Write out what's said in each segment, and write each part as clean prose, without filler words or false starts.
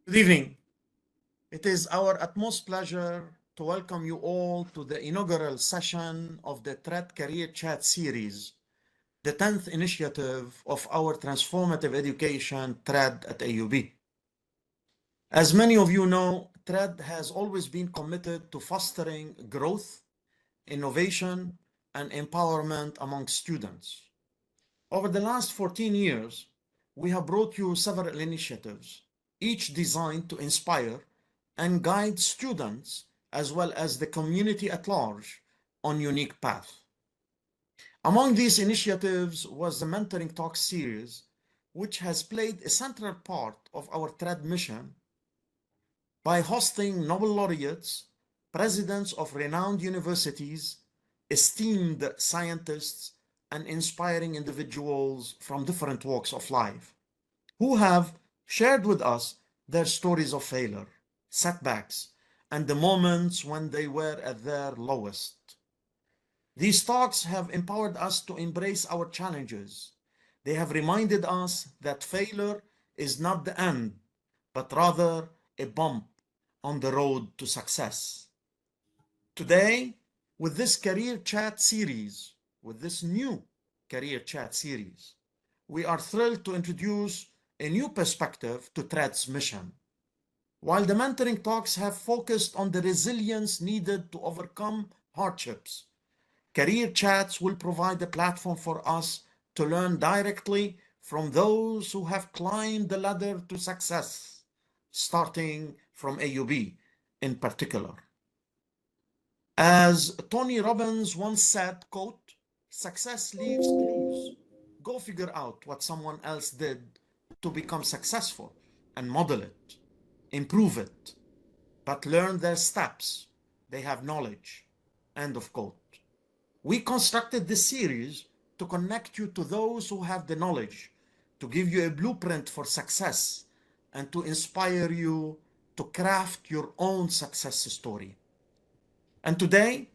Good evening. It is our utmost pleasure to welcome you all to the inaugural session of the TrEd Career Chat series, the 10th initiative of our transformative education TrEd at AUB. As many of you know, TrEd has always been committed to fostering growth, innovation, and empowerment among students. Over the last 14 years, we have brought you several initiatives, each designed to inspire and guide students as well as the community at large on unique path. Among these initiatives was the Mentoring Talk series, which has played a central part of our TrEd mission by hosting Nobel laureates, presidents of renowned universities, esteemed scientists, and inspiring individuals from different walks of life who have shared with us their stories of failure, setbacks, and the moments when they were at their lowest. These talks have empowered us to embrace our challenges. They have reminded us that failure is not the end, but rather a bump on the road to success. Today, with this career chat series, with this new career chat series, we are thrilled to introduce a new perspective to TrED's mission. While the mentoring talks have focused on the resilience needed to overcome hardships, career chats will provide a platform for us to learn directly from those who have climbed the ladder to success, starting from AUB in particular. As Tony Robbins once said, quote, "Success leaves clues. Go figure out what someone else did to become successful and model it, improve it, but learn their steps. They have knowledge." End of quote. We constructed this series to connect you to those who have the knowledge, to give you a blueprint for success, and to inspire you to craft your own success story. And today,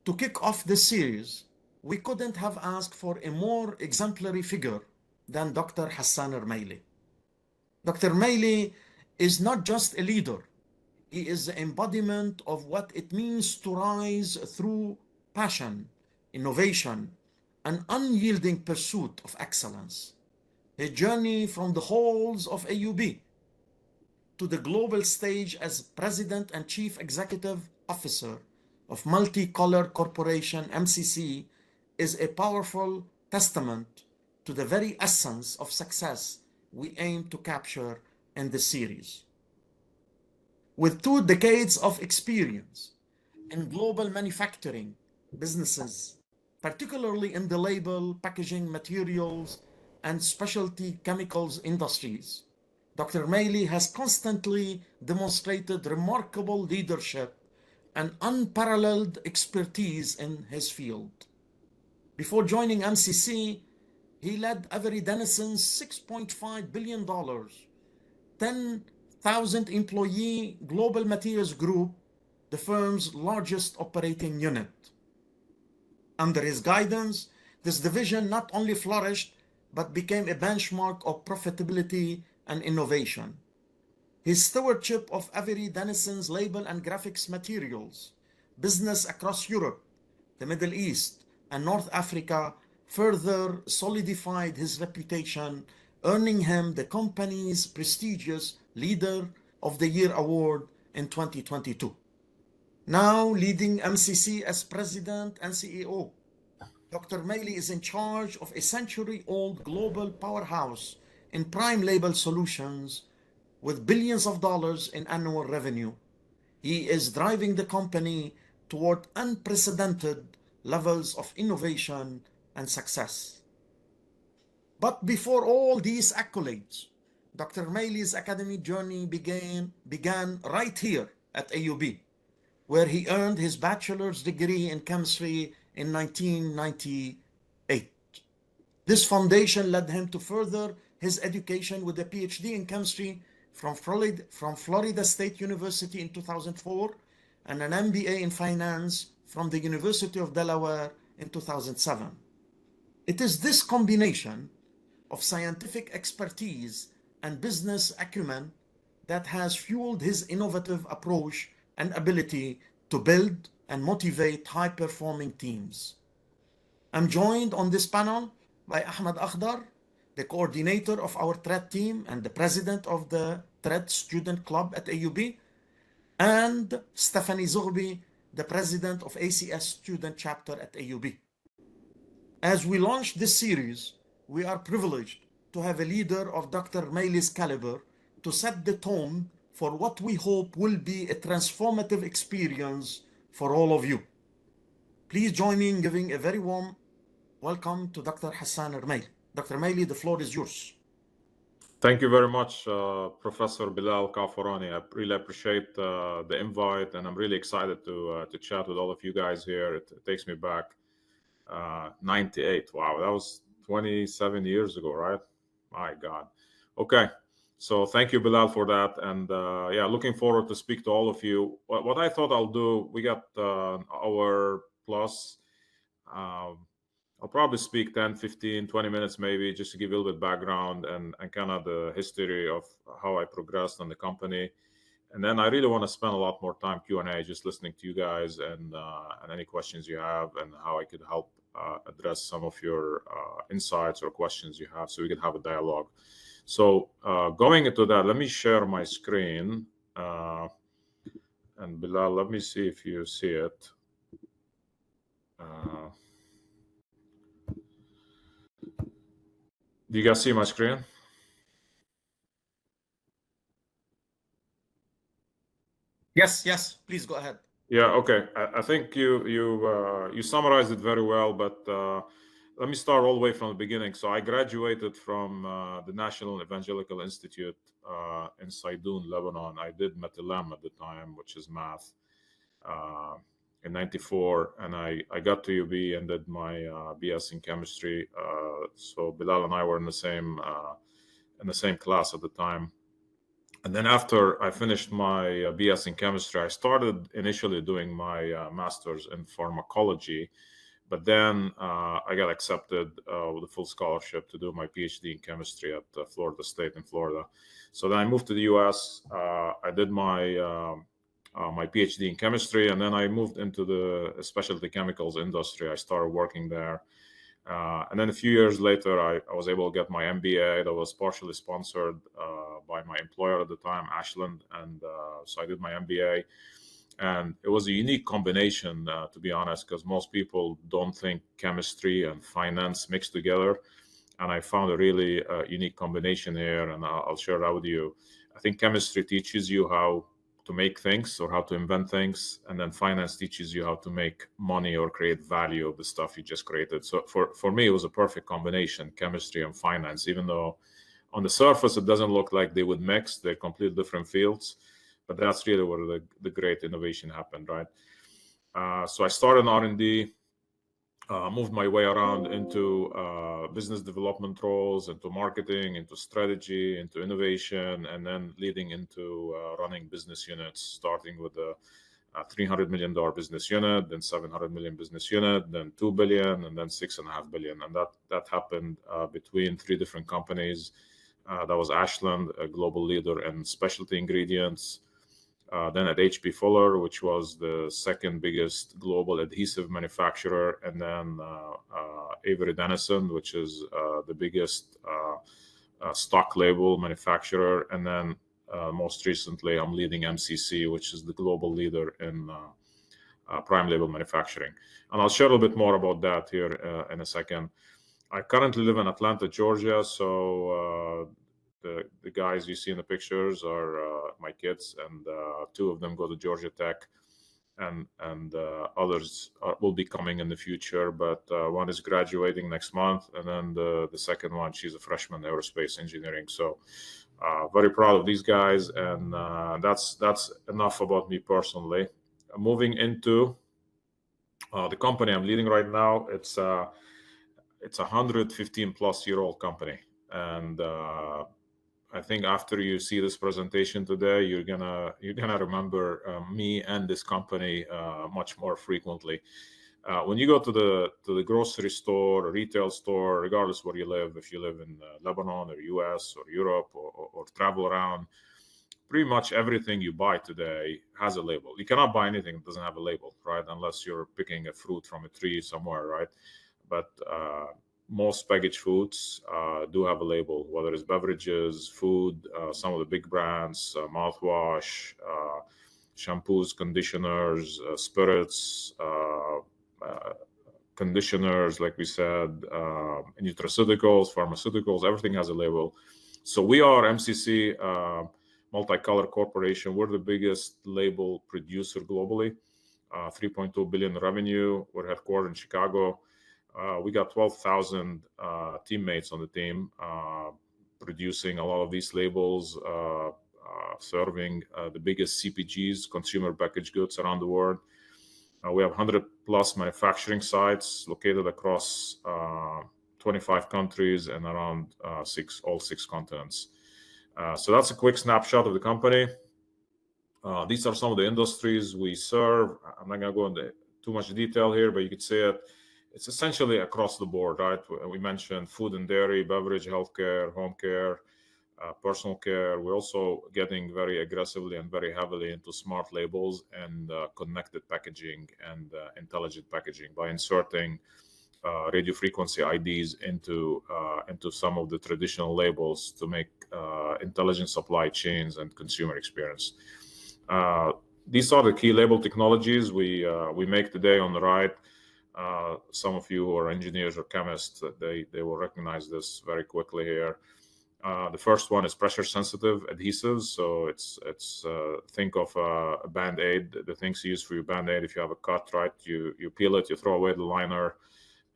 to kick off this series, we couldn't have asked for a more exemplary figure than Dr. Hassan Rmaile. Dr. Rmaile is not just a leader, he is the embodiment of what it means to rise through passion, innovation, and unyielding pursuit of excellence. His journey from the halls of AUB to the global stage as President and Chief Executive Officer of Multicolor Corporation, MCC, is a powerful testament to the very essence of success we aim to capture in this series. With 2 decades of experience in global manufacturing businesses, particularly in the label, packaging materials, and specialty chemicals industries, Dr. Rmaile has constantly demonstrated remarkable leadership and unparalleled expertise in his field. Before joining MCC, he led Avery Dennison's $6.5 billion, 10,000 employee global materials group, the firm's largest operating unit. Under his guidance, this division not only flourished, but became a benchmark of profitability and innovation. His stewardship of Avery Dennison's label and graphics materials business across Europe, the Middle East, and North Africa further solidified his reputation, earning him the company's prestigious Leader of the Year award in 2022. Now leading MCC as President and CEO, Dr. Rmaile is in charge of a century-old global powerhouse in prime label solutions with billions of dollars in annual revenue. He is driving the company toward unprecedented levels of innovation and success. But before all these accolades, Dr. Rmaile's academic journey began right here at AUB, where he earned his bachelor's degree in chemistry in 1998. This foundation led him to further his education with a PhD in chemistry from Florida State University in 2004 and an MBA in finance from the University of Delaware in 2007. It is this combination of scientific expertise and business acumen that has fueled his innovative approach and ability to build and motivate high-performing teams. I'm joined on this panel by Ahmed Akhdar, the coordinator of our TrEd team and the president of the TrEd Student Club at AUB, and Stephanie Zoghbi, the president of ACS Student Chapter at AUB. As we launch this series, we are privileged to have a leader of Dr. Rmaile's caliber to set the tone for what we hope will be a transformative experience for all of you. Please join me in giving a very warm welcome to Dr. Hassan Rmaile. Dr. Rmaile, the floor is yours. Thank you very much, Professor Bilal Kaafarani. I really appreciate the invite, and I'm really excited to chat with all of you guys here. It takes me back 98. Wow, that was 27 years ago, right? My God. Okay, so thank you, Bilal, for that. And yeah, looking forward to speak to all of you. What I thought I'll do, we got hour plus. I'll probably speak 10, 15, 20 minutes maybe, just to give you a little bit background and kind of the history of how I progressed on the company. And then I really want to spend a lot more time Q&A, just listening to you guys and any questions you have and how I could help address some of your insights or questions you have so we can have a dialogue. So going into that, let me share my screen. And Bilal, let me see if you see it. Do you guys see my screen? Yes, please go ahead. Yeah, okay. I think you summarized it very well, but let me start all the way from the beginning. So I graduated from the National Evangelical Institute in Saidoun, Lebanon. I did Matilam at the time, which is math, in '94, and I got to UB and did my BS in chemistry. So Bilal and I were in the same class at the time. And then after I finished my BS in chemistry, I started initially doing my master's in pharmacology, but then I got accepted with a full scholarship to do my PhD in chemistry at Florida State in Florida. So then I moved to the US. I did my PhD in chemistry, and then I moved into the specialty chemicals industry. I started working there. And then a few years later, I was able to get my MBA that was partially sponsored by my employer at the time, Ashland. And so I did my MBA. And it was a unique combination, to be honest, because most people don't think chemistry and finance mixed together. And I found a really unique combination here, and I'll share that with you. I think chemistry teaches you how to make things or how to invent things, and then finance teaches you how to make money or create value of the stuff you just created. So for me, it was a perfect combination, chemistry and finance, even though on the surface it doesn't look like they would mix. They're completely different fields, but that's really where the great innovation happened, right? So I started in R&D, moved my way around into business development roles, into marketing, into strategy, into innovation, and then leading into running business units, starting with a $300 million business unit, then 700 million business unit, then 2 billion, and then 6.5 billion. And that happened between 3 different companies. That was Ashland, a global leader in specialty ingredients. Then at H.B. Fuller, which was the second biggest global adhesive manufacturer, and then Avery Dennison, which is the biggest stock label manufacturer, and then most recently, I'm leading MCC, which is the global leader in prime label manufacturing. And I'll share a little bit more about that here in a second. I currently live in Atlanta, Georgia, so the guys you see in the pictures are my kids, and 2 of them go to Georgia Tech, and others will be coming in the future. But one is graduating next month, and then the second one, she's a freshman in aerospace engineering. So very proud of these guys, and that's enough about me personally. Moving into the company I'm leading right now, it's a 115 plus year old company, and I think after you see this presentation today, you're gonna remember me and this company much more frequently. When you go to the grocery store or retail store, regardless where you live, if you live in Lebanon or US or Europe or travel around, pretty much everything you buy today has a label. You cannot buy anything that doesn't have a label, right? Unless you're picking a fruit from a tree somewhere, right? But most packaged foods do have a label, whether it's beverages, food, some of the big brands, mouthwash, shampoos, conditioners, spirits, conditioners, like we said, nutraceuticals, pharmaceuticals, everything has a label. So we are MCC, Multicolor Corporation. We're the biggest label producer globally, 3.2 billion revenue. We're headquartered in Chicago. We got 12,000 teammates on the team producing a lot of these labels, serving the biggest CPGs, consumer packaged goods around the world. We have 100 plus manufacturing sites located across 25 countries and around all six continents. So that's a quick snapshot of the company. These are some of the industries we serve. I'm not going to go into too much detail here, but you could say it's essentially across the board, right? We mentioned food and dairy, beverage, healthcare, home care, personal care. We're also getting very aggressively and very heavily into smart labels and connected packaging and intelligent packaging by inserting radio frequency IDs into some of the traditional labels to make intelligent supply chains and consumer experience. These are the key label technologies we make today. On the right, some of you who are engineers or chemists, they will recognize this very quickly here. The first one is pressure sensitive adhesives. So it's think of a Band-Aid, the things you use for your Band-Aid. If you have a cut, right, you peel it, you throw away the liner,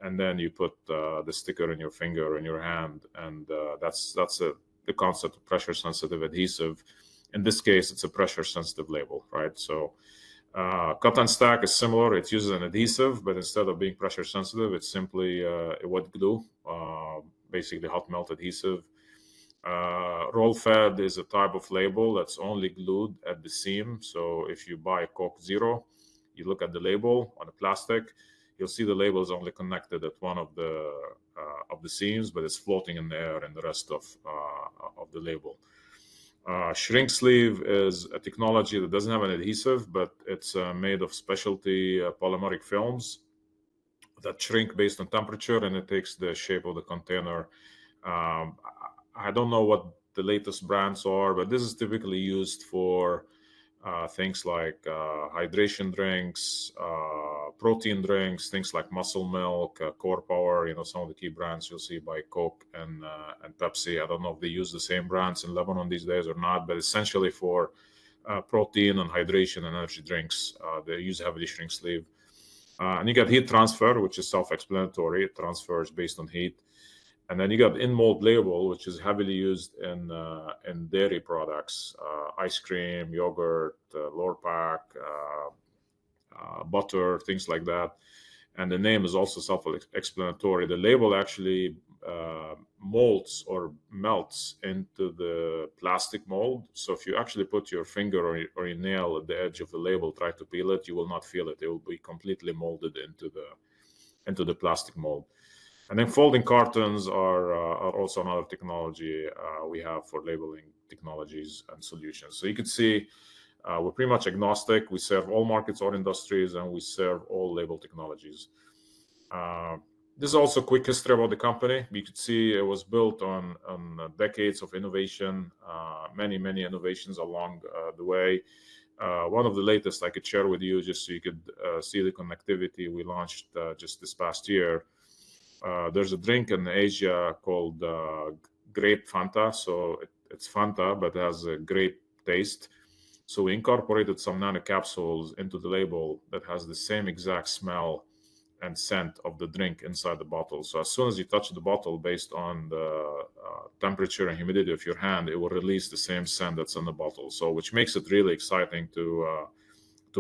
and then you put the sticker in your finger or in your hand, and that's the concept of pressure sensitive adhesive. In this case, it's a pressure sensitive label, right? So cut and stack is similar. It uses an adhesive, but instead of being pressure sensitive, it's simply a wet glue, basically hot melt adhesive. Roll fed is a type of label that's only glued at the seam. So if you buy Coke Zero, you look at the label on the plastic, you'll see the label is only connected at one of the seams, but it's floating in the air in the rest of the label. Shrink sleeve is a technology that doesn't have an adhesive, but it's made of specialty polymeric films that shrink based on temperature, and it takes the shape of the container. I don't know what the latest brands are, but this is typically used for things like hydration drinks, protein drinks, things like Muscle Milk, Core Power. Some of the key brands you'll see by Coke and Pepsi. I don't know if they use the same brands in Lebanon these days or not, but essentially for protein and hydration and energy drinks, they use heavily shrink sleeve. And you got heat transfer, which is self-explanatory. It transfers based on heat. And then you got in-mold label, which is heavily used in dairy products, ice cream, yogurt, Lorpak, butter, things like that. And the name is also self-explanatory. The label actually molds or melts into the plastic mold. So if you actually put your finger or your nail at the edge of the label, try to peel it, you will not feel it. It will be completely molded into the plastic mold. And then folding cartons are also another technology we have for labeling technologies and solutions. So you could see we're pretty much agnostic. We serve all markets, all industries, and we serve all label technologies. This is also a quick history about the company. You could see it was built on decades of innovation, many innovations along the way. One of the latest I could share with you, just so you could see the connectivity we launched just this past year. There's a drink in Asia called grape Fanta. So it's Fanta, but it has a grape taste. So we incorporated some nano capsules into the label that has the same exact smell and scent of the drink inside the bottle. So as soon as you touch the bottle, based on the temperature and humidity of your hand, it will release the same scent that's in the bottle. So which makes it really exciting to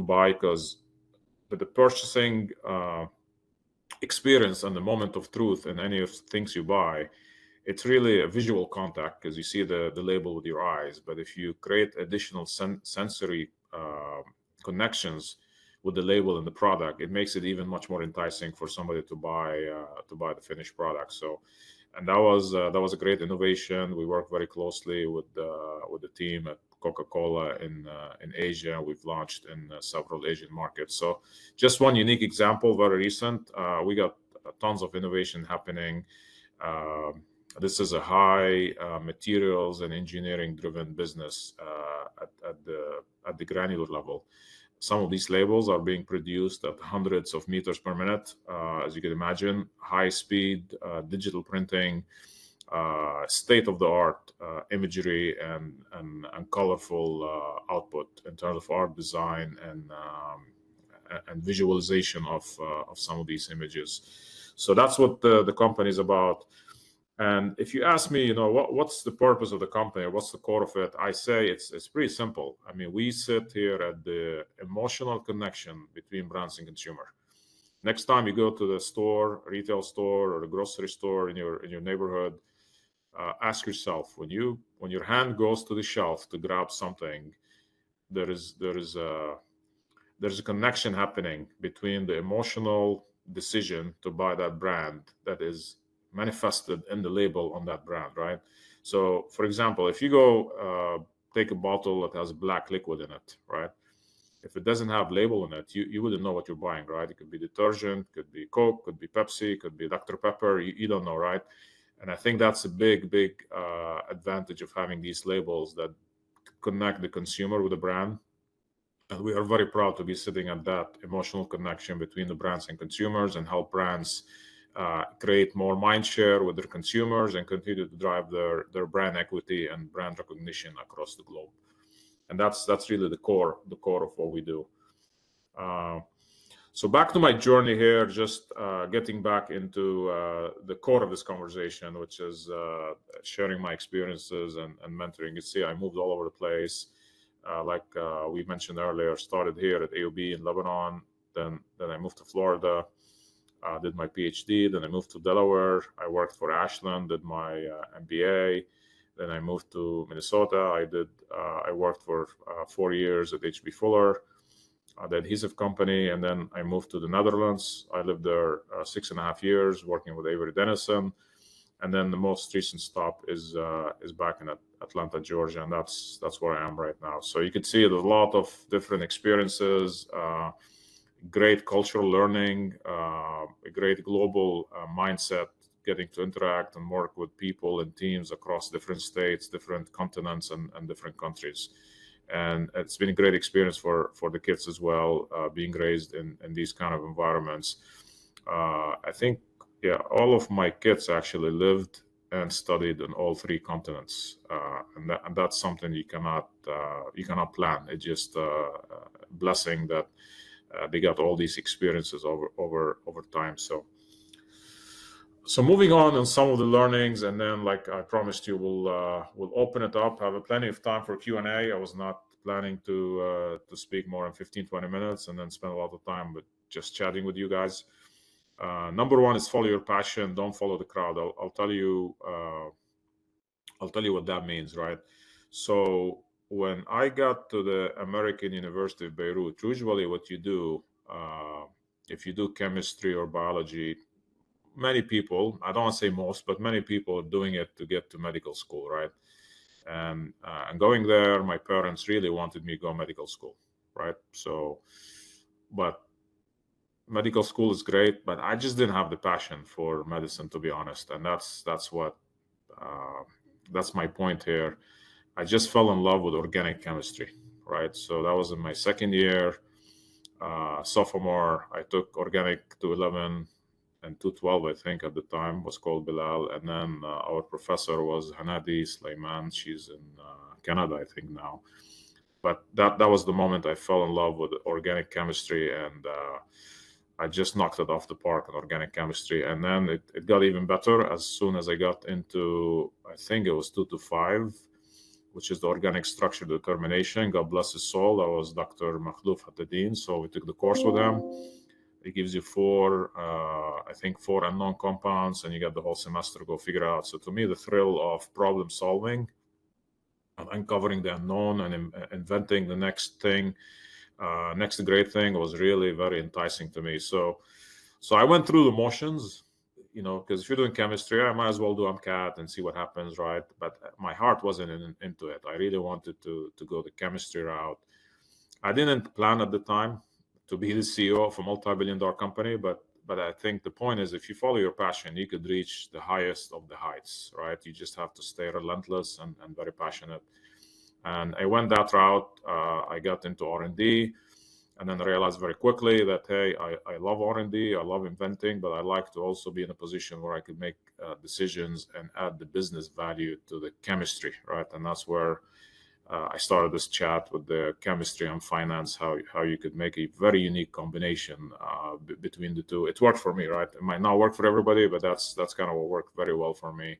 buy, because the purchasing experience and the moment of truth in any of the things you buy, it's really a visual contact because you see the label with your eyes. But if you create additional sensory connections with the label and the product, it makes it even much more enticing for somebody to buy the finished product. So that was a great innovation. We work very closely with the team at Coca-Cola in Asia. We've launched in several Asian markets. So just one unique example, very recent. We got tons of innovation happening. This is a high materials and engineering driven business at the granular level. Some of these labels are being produced at hundreds of meters per minute, as you can imagine. High speed digital printing, state of the art imagery and colorful output in terms of art design and visualization of some of these images. So that's what the company is about. And if you ask me, what's the purpose of the company? What's the core of it? I say it's pretty simple. I mean, we sit here at the emotional connection between brands and consumer. Next time you go to the store, retail store, or a grocery store in your neighborhood, ask yourself, when your hand goes to the shelf to grab something, there's a connection happening between the emotional decision to buy that brand that is manifested in the label on that brand, right? So, for example, if you go take a bottle that has black liquid in it, right? If it doesn't have label on it, you wouldn't know what you're buying, right? It could be detergent, could be Coke, could be Pepsi, could be Dr. Pepper. You don't know, right? And I think that's a big advantage of having these labels that connect the consumer with the brand. And we are very proud to be sitting at that emotional connection between the brands and consumers and help brands create more mind share with their consumers and continue to drive their brand equity and brand recognition across the globe. And that's really the core of what we do. So back to my journey here, just getting back into the core of this conversation, which is sharing my experiences and mentoring. You see, I moved all over the place. Like we mentioned earlier, started here at AUB in Lebanon. Then I moved to Florida, did my PhD. Then I moved to Delaware. I worked for Ashland, did my MBA. Then I moved to Minnesota. I worked for 4 years at H.B. Fuller, the adhesive company, and then I moved to the Netherlands. I lived there 6.5 years working with Avery Dennison, and then the most recent stop is back in Atlanta, Georgia, and that's where I am right now. So you can see there's a lot of different experiences, great cultural learning, a great global mindset, getting to interact and work with people and teams across different states, different continents, and different countries. And it's been a great experience for the kids as well, being raised in these kind of environments. I think, all of my kids actually lived and studied on all 3 continents, and that's something you cannot plan. It's just a blessing that they got all these experiences over time. So moving on some of the learnings, and then, like I promised you, we'll open it up. Have plenty of time for Q&A. I was not planning to speak more than 15-20 minutes and then spend a lot of time with just chatting with you guys. Number 1 is follow your passion. Don't follow the crowd. I'll tell you what that means, right? So when I got to the American University of Beirut, usually what you do, if you do chemistry or biology, many people, I don't want to say most, but many people are doing it to get to medical school, right? And going there, my parents really wanted me to go medical school, right? So, but medical school is great, but I just didn't have the passion for medicine, to be honest. And that's my point here. I just fell in love with organic chemistry, right? So that was in my second year, sophomore. I took organic 211 and 212, I think at the time, was called Bilal. And then our professor was Hanadi Sleiman. She's in Canada, I think now. But that was the moment I fell in love with organic chemistry, and I just knocked it off the park in organic chemistry. And then it got even better as soon as I got into, I think it was 225, which is the organic structure determination. God bless his soul. That was Dr. Makhlouf Hattadin. So we took the course with him. It gives you 4 unknown compounds, and you get the whole semester to go figure out. So to me, the thrill of problem solving and uncovering the unknown and inventing the next thing, next great thing, was really very enticing to me. So I went through the motions. because if you're doing chemistry, I might as well do MCAT and see what happens, right? But my heart wasn't into it. I really wanted to go the chemistry route. I didn't plan at the time to be the CEO of a multi-billion-dollar company, but I think the point is, if you follow your passion, you could reach the highest of the heights, right? You just have to stay relentless and very passionate. And I went that route. I got into R&D, and then I realized very quickly that, hey, I love R&D, I love inventing, but I like to also be in a position where I could make decisions and add the business value to the chemistry, right? And that's where I started this chat with the chemistry and finance, how you could make a very unique combination between the two. It worked for me, right? It might not work for everybody, but that's kind of what worked very well for me.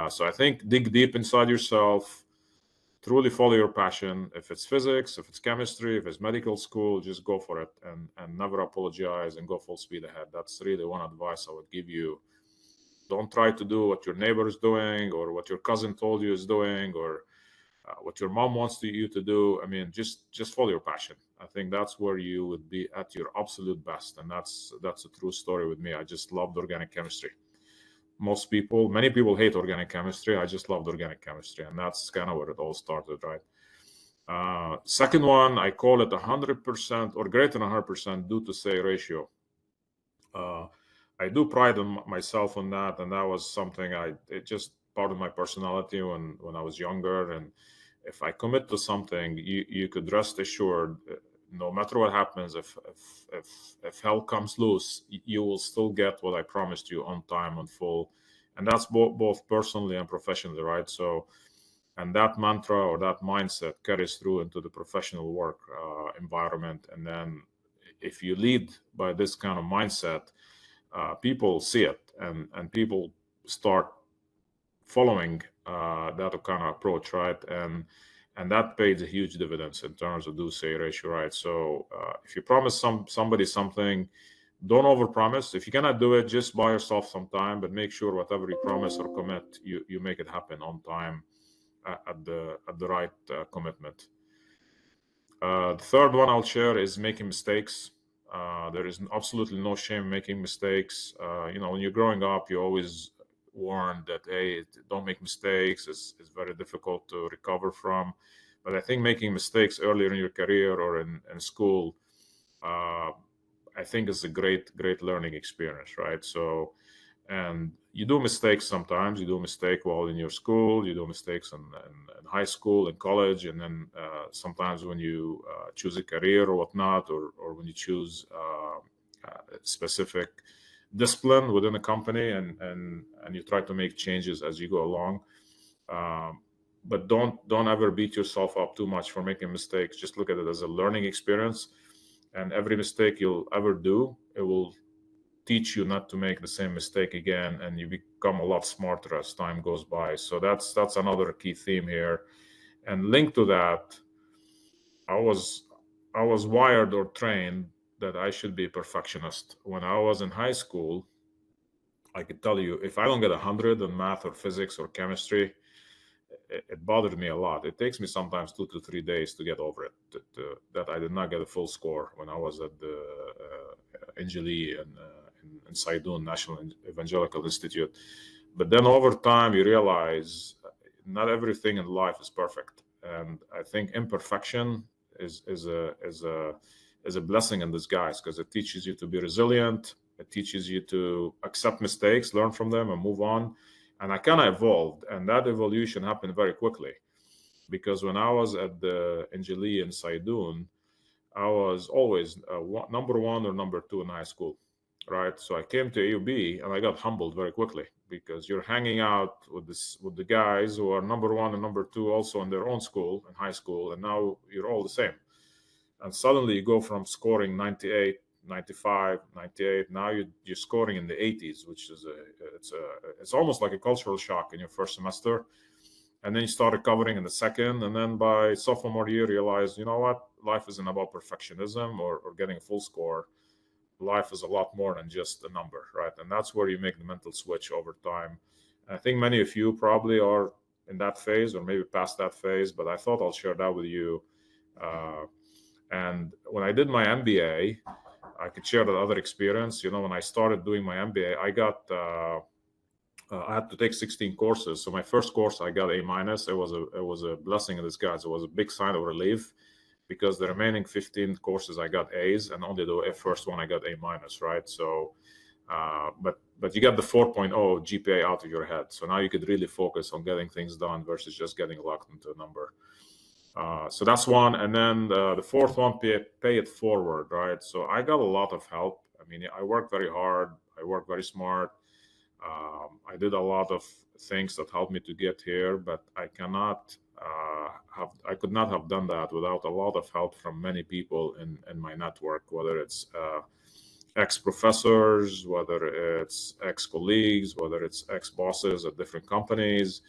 So I think dig deep inside yourself, truly follow your passion. If it's physics, if it's chemistry, if it's medical school, just go for it and never apologize and go full speed ahead. That's really one advice I would give you. Don't try to do what your neighbor is doing or what your cousin told you is doing or what your mom wants you to do. I mean, just follow your passion. I think that's where you would be at your absolute best, and that's a true story with me. I just loved organic chemistry. Many people hate organic chemistry. I just loved organic chemistry, and that's kind of where it all started, right? Second one, I call it 100% or greater than 100% do to say ratio. I do pride myself on that, and that was something it just part of my personality when I was younger. And if I commit to something, you could rest assured, no matter what happens, if hell comes loose, you will still get what I promised you on time, on full, and that's both personally and professionally, right? So, and that mantra or that mindset carries through into the professional work environment. And then, if you lead by this kind of mindset, people see it, and people start following that kind of approach, right? And that pays a huge dividends in terms of do say ratio, right? So if you promise somebody something, don't overpromise. If you cannot do it, just buy yourself some time, but make sure whatever you promise or commit, you make it happen on time at the right commitment. The third one I'll share is making mistakes. There is absolutely no shame in making mistakes. When you're growing up, you always warned that, hey, don't make mistakes. It's very difficult to recover from. But I think making mistakes earlier in your career or in school, I think is a great learning experience, right? So, and you do mistakes sometimes. You do a mistake while in your school. You do mistakes in high school and college, and then sometimes when you choose a career or whatnot, or when you choose specific discipline within a company, and you try to make changes as you go along. But don't ever beat yourself up too much for making mistakes. Just look at it as a learning experience, and every mistake you'll ever do, it will teach you not to make the same mistake again, and you become a lot smarter as time goes by. So that's another key theme here. And linked to that, I was wired or trained that I should be a perfectionist. When I was in high school, I could tell you, if I don't get 100 in math or physics or chemistry, it bothered me a lot. It takes me sometimes 2 to 3 days to get over it, that I did not get a full score when I was at the Anjali and in Saidun National Evangelical Institute. But then over time, you realize not everything in life is perfect, and I think imperfection is a blessing in disguise, because it teaches you to be resilient. It teaches you to accept mistakes, learn from them, and move on. And I kind of evolved, and that evolution happened very quickly, because when I was at the Anjali in Saidun, I was always number one or number two in high school, right? So I came to AUB and I got humbled very quickly, because you're hanging out with the guys who are number one and number two also in their own school in high school, and now you're all the same. And suddenly you go from scoring 98, 95, 98. Now you're scoring in the 80s, which is it's almost like a cultural shock in your first semester. And then you start recovering in the second, and then by sophomore year, you realize, you know what, life isn't about perfectionism or getting a full score. Life is a lot more than just a number, right? And that's where you make the mental switch over time. And I think many of you probably are in that phase or maybe past that phase, but I thought I'll share that with you. And when I did my MBA, I could share that other experience. You know, when I started doing my MBA, I had to take 16 courses. So my first course, I got A minus. It was a blessing in disguise. It was a big sign of relief, because the remaining 15 courses I got A's, and only the first one I got A minus, right? So, but you got the 4.0 GPA out of your head. So now you could really focus on getting things done versus just getting locked into a number. So that's one. And then the fourth one, pay it forward, right? So I got a lot of help. I mean, I worked very hard. I worked very smart. I did a lot of things that helped me to get here, but I could not have done that without a lot of help from many people in my network, whether it's ex-professors, whether it's ex-colleagues, whether it's ex-bosses at different companies.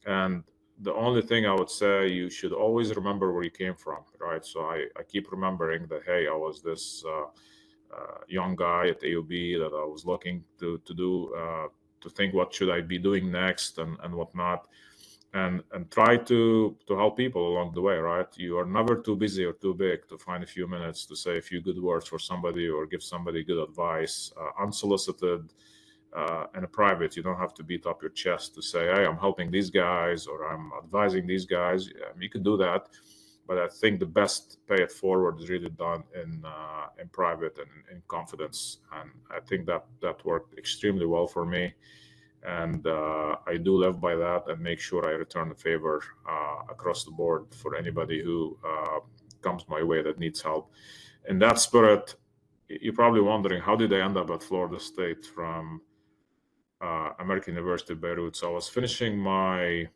And the only thing I would say, you should always remember where you came from, right? So I keep remembering that, hey, I was this young guy at AUB that I was looking to think what should I be doing next and whatnot, and try to help people along the way, right? You are never too busy or too big to find a few minutes to say a few good words for somebody or give somebody good advice, unsolicited. In a private, you don't have to beat up your chest to say, hey, I'm helping these guys or I'm advising these guys. You can do that, but I think the best pay it forward is really done in private and in confidence. And I think that worked extremely well for me. And I do live by that and make sure I return the favor across the board for anybody who comes my way that needs help. In that spirit, you're probably wondering, how did I end up at Florida State from American University of Beirut? So I was finishing my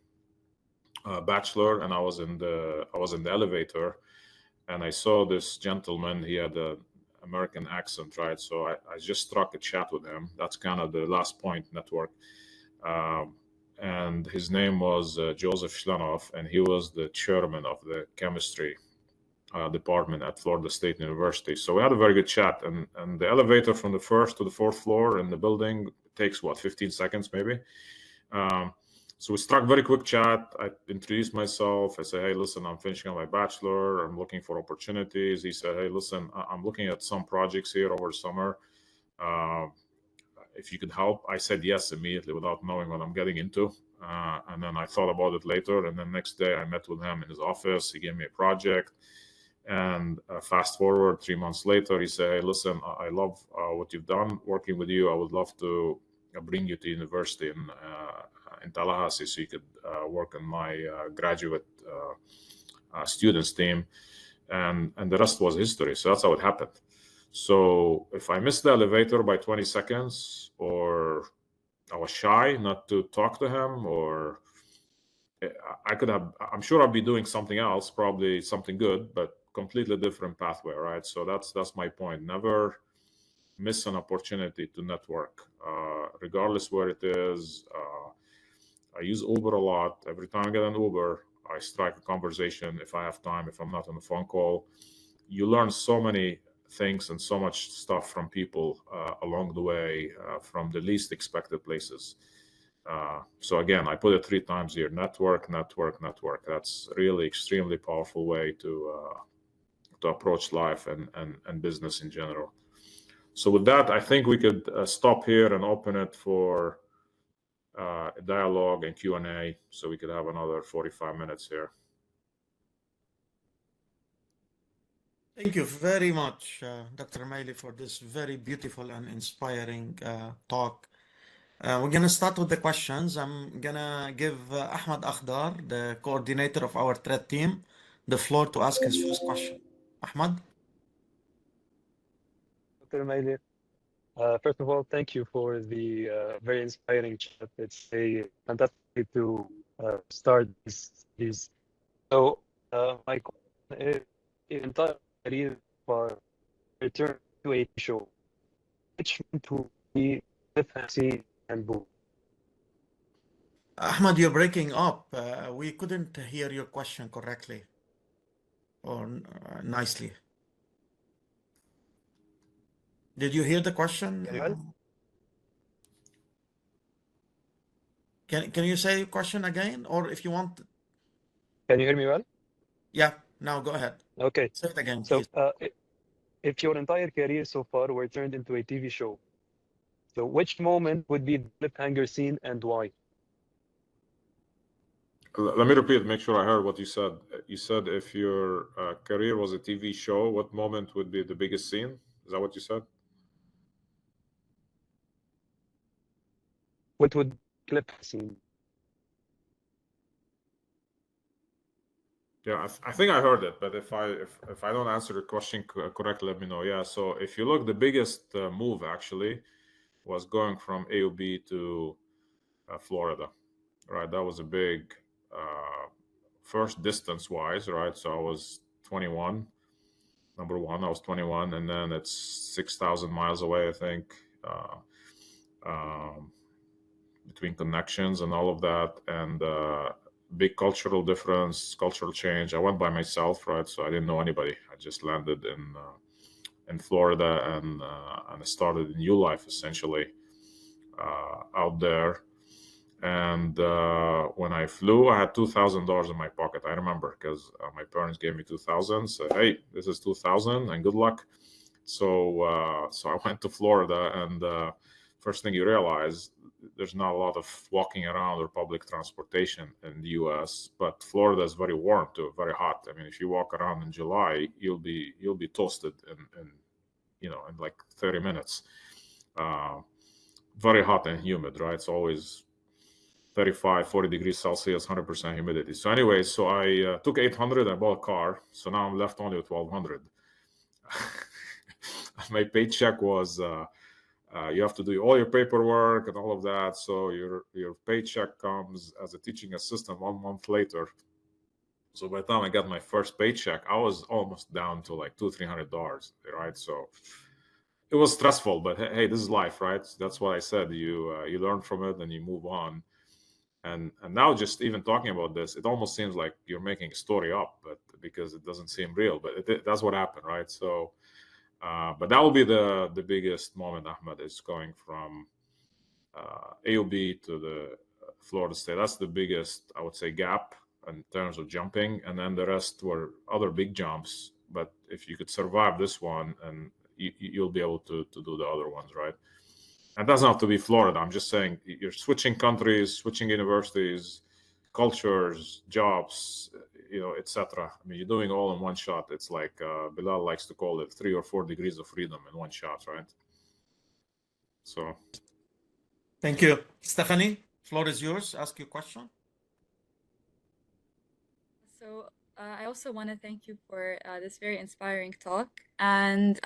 bachelor, and I was in the elevator, and I saw this gentleman. He had an American accent, right? So I just struck a chat with him. That's kind of the last point network. And his name was Joseph Schlanov, and he was the chairman of the chemistry department at Florida State University. So we had a very good chat, and the elevator from the first to the fourth floor in the building takes, 15 seconds maybe. So we struck very quick chat. I introduced myself. I said, hey, listen, I'm finishing my bachelor. I'm looking for opportunities. He said, hey, listen, I'm looking at some projects here over summer. If you could help. I said yes immediately without knowing what I'm getting into. And then I thought about it later. And then next day I met with him in his office. He gave me a project. And fast forward 3 months later, he said, hey, listen, I love what you've done working with you. I would love to bring you to university in Tallahassee so you could work on my graduate students team. And the rest was history. So that's how it happened. So if I missed the elevator by 20 seconds, or I was shy not to talk to him, or I could have, I'm sure I'd be doing something else, probably something good, but completely different pathway, right? So that's my point. Never miss an opportunity to network, regardless where it is. I use Uber a lot. Every time I get an Uber, I strike a conversation if I have time, if I'm not on a phone call. You learn so many things and so much stuff from people along the way, from the least expected places. So again, I put it 3 times here: network, network, network. That's really extremely powerful way to approach life and business in general. So with that, I think we could stop here and open it for a dialogue and Q&A, so we could have another 45 minutes here. Thank you very much, Dr. Rmaile, for this very beautiful and inspiring talk. We're going to start with the questions. I'm going to give Ahmad Akhdar, the coordinator of our TrEd team, the floor to ask his first question. Ahmad? Dr. Rmaile, first of all, thank you for the very inspiring chat. It's a fantastic to start this. So my question is, the entire career for return to a show, which to be fancy and boom. Ahmad, you're breaking up. We couldn't hear your question correctly or nicely. Did you hear the question? Can you say your question again, or if you want? Can you hear me well? Yeah, now go ahead. Okay. Say it again, So please. if your entire career so far were turned into a TV show, so which moment would be the cliffhanger scene and why? Let me repeat, make sure I heard what you said. You said if your career was a TV show, what moment would be the biggest scene? Is that what you said? What would be the cliffhanger scene? Yeah, I think I heard it, but if I don't answer the question correctly, let me know. Yeah, so if you look, the biggest move actually was going from AUB to Florida, right? That was a big first distance-wise, right? So I was 21. Number one, I was 21, and then it's 6,000 miles away, I think, um, between connections and all of that, and big cultural difference, cultural change. I went by myself, right? So I didn't know anybody. I just landed in Florida, and I started a new life essentially out there. And when I flew, I had $2,000 in my pocket. I remember because my parents gave me 2,000. Said, "Hey, this is 2,000, and good luck." So I went to Florida, and first thing you realize, there's not a lot of walking around or public transportation in the U.S. But Florida is very warm too, very hot. I mean, if you walk around in July, you'll be toasted in like 30 minutes. Very hot and humid, right? It's always 35, 40 degrees Celsius, 100% humidity. So anyway, so I took 800, I bought a car. So now I'm left only with 1,200. My paycheck was, you have to do all your paperwork and all of that. So your paycheck comes as a teaching assistant 1 month later. So by the time I got my first paycheck, I was almost down to like $200-300, right? So it was stressful, but hey, this is life, right? That's what I said. You learn from it and you move on. And now just even talking about this, it almost seems like you're making a story up, but because it doesn't seem real, but that's what happened, right? So, but that will be the biggest moment, Ahmed, is going from AUB to the Florida State. That's the biggest, I would say, gap in terms of jumping, and then the rest were other big jumps. But if you could survive this one, and you'll be able to do the other ones, right? And it doesn't have to be Florida. I'm just saying you're switching countries, switching universities, cultures, jobs, etc. I mean, you're doing all in one shot. It's like Bilal likes to call it 3 or 4 degrees of freedom in one shot, right? So. Thank you. Stephanie, floor is yours. Ask your question. So I also want to thank you for this very inspiring talk. And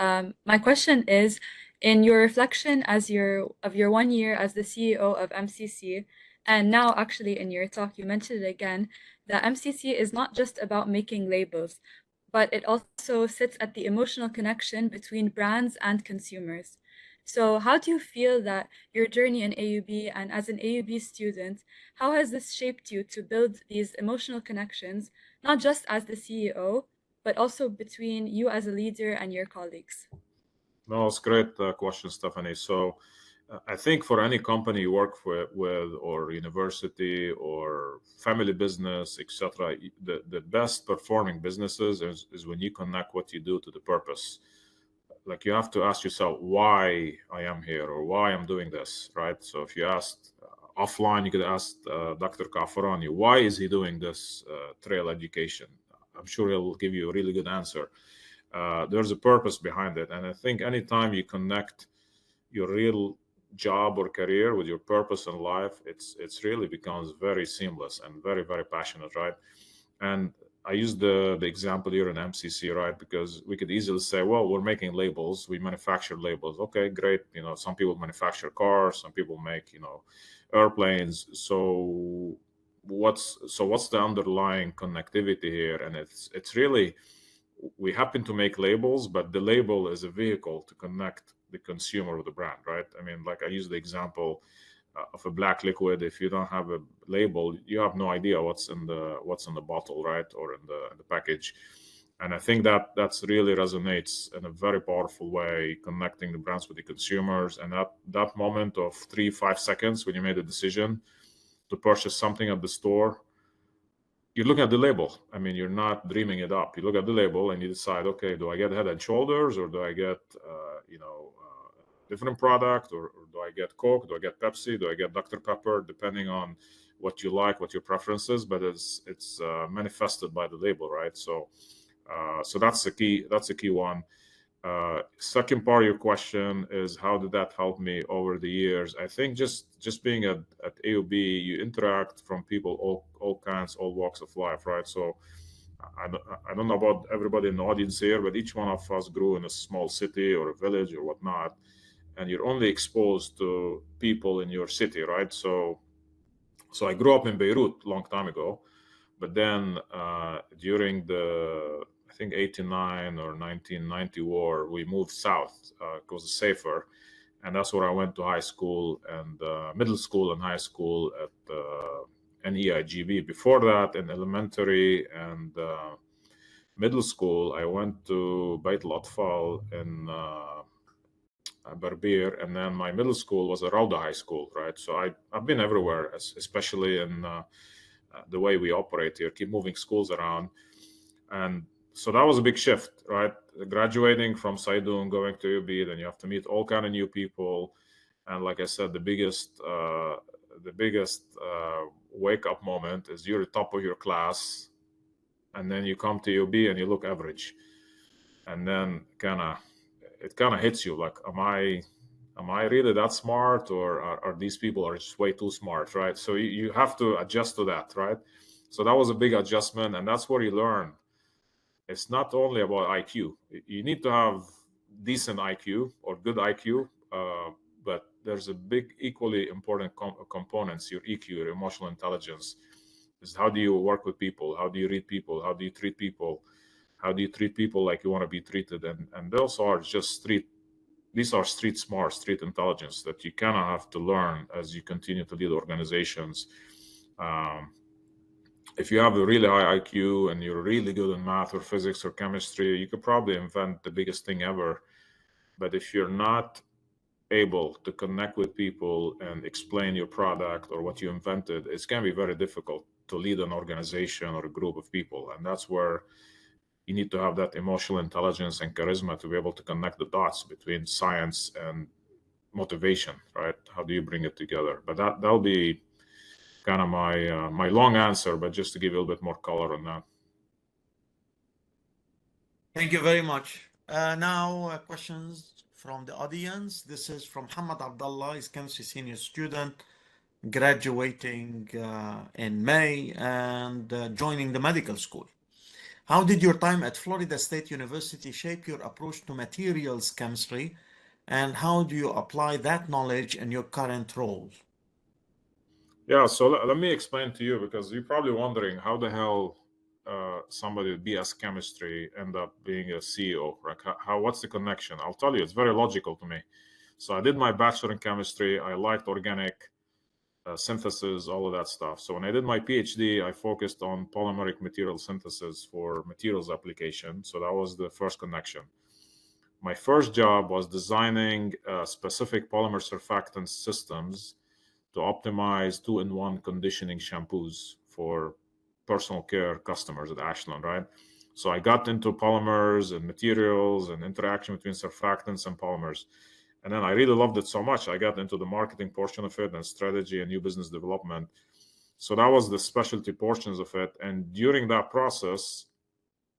my question is, in your reflection of your 1 year as the CEO of MCC, and now actually in your talk, you mentioned it again, that MCC is not just about making labels, but it also sits at the emotional connection between brands and consumers. So how do you feel that your journey in AUB and as an AUB student, how has this shaped you to build these emotional connections, not just as the CEO, but also between you as a leader and your colleagues? No, it's a great question, Stephanie. So I think for any company you work with or university or family business, etc., the best performing businesses is when you connect what you do to the purpose. Like you have to ask yourself why I am here or why I'm doing this, right? So if you asked offline, you could ask Dr. Kaafarani, why is he doing this trail education? I'm sure he'll give you a really good answer. There's a purpose behind it. And I think anytime you connect your real job or career with your purpose in life, it's really becomes very seamless and very, very passionate, right? And I use the example here in MCC, right? Because we could easily say, well, we're making labels, we manufacture labels. Okay, great. Some people manufacture cars, some people make, airplanes. So what's the underlying connectivity here? And it's really, we happen to make labels, but the label is a vehicle to connect the consumer with the brand, right? I mean, like I use the example of a black liquid. If you don't have a label, you have no idea what's in the bottle, right, or in the package. And I think that's really resonates in a very powerful way, connecting the brands with the consumers. And that moment of 3-5 seconds when you made a decision to purchase something at the store, you look at the label. I mean, you're not dreaming it up. You look at the label and you decide, okay, do I get Head and Shoulders, or do I get, different product, or do I get Coke? Do I get Pepsi? Do I get Dr. Pepper? Depending on what you like, what your preference is, but it's manifested by the label, right? So that's the key. That's the key one. Second part of your question is, how did that help me over the years? I think just being at AUB, you interact from people all kinds, all walks of life, right? So I don't know about everybody in the audience here, but each one of us grew in a small city or a village or whatnot, and you're only exposed to people in your city, right? So I grew up in Beirut a long time ago, but then during the, I think, 89 or 1990 war, we moved south. It was safer, and that's where I went to high school and middle school and high school at NEIGB. Before that, in elementary and middle school, I went to Beit al-Atfal in Barbir, and then my middle school was a Rauda High School, right? So I've been everywhere, especially in the way we operate here, keep moving schools around. And so that was a big shift, right? Graduating from Saidun, going to UB, then you have to meet all kind of new people. And like I said, the biggest wake up moment is you're the top of your class, and then you come to UB and you look average, and then it kind of hits you like, am I really that smart, or are these people are just way too smart, right? So you have to adjust to that, right? So that was a big adjustment, and that's where you learn. It's not only about IQ. You need to have decent IQ or good IQ, but there's a big, equally important components, your EQ, your emotional intelligence. Is how do you work with people? How do you read people? How do you treat people? How do you treat people like you want to be treated? And those are just these are street smart, street intelligence that you kind of have to learn as you continue to lead organizations. If you have a really high IQ and you're really good in math or physics or chemistry, you could probably invent the biggest thing ever. But if you're not able to connect with people and explain your product or what you invented, it's going to be very difficult to lead an organization or a group of people. And that's where you need to have that emotional intelligence and charisma to be able to connect the dots between science and motivation, right? How do you bring it together? But that'll be kind of my long answer, but just to give you a little bit more color on that. Thank you very much. Now, questions from the audience. This is from Muhammad Abdullah. He's chemistry senior student, graduating in May and joining the medical school. How did your time at Florida State University shape your approach to materials chemistry, and how do you apply that knowledge in your current role? Yeah, so let me explain to you, because you're probably wondering how the hell somebody with BS chemistry end up being a CEO. Right? What's the connection? I'll tell you, it's very logical to me. So I did my bachelor in chemistry. I liked organic synthesis, all of that stuff. So when I did my PhD, I focused on polymeric material synthesis for materials application. So that was the first connection. My first job was designing specific polymer surfactant systems to optimize 2-in-1 conditioning shampoos for personal care customers at Ashland, right? So I got into polymers and materials and interaction between surfactants and polymers. And then I really loved it so much, I got into the marketing portion of it and strategy and new business development. So that was the specialty portions of it. And during that process,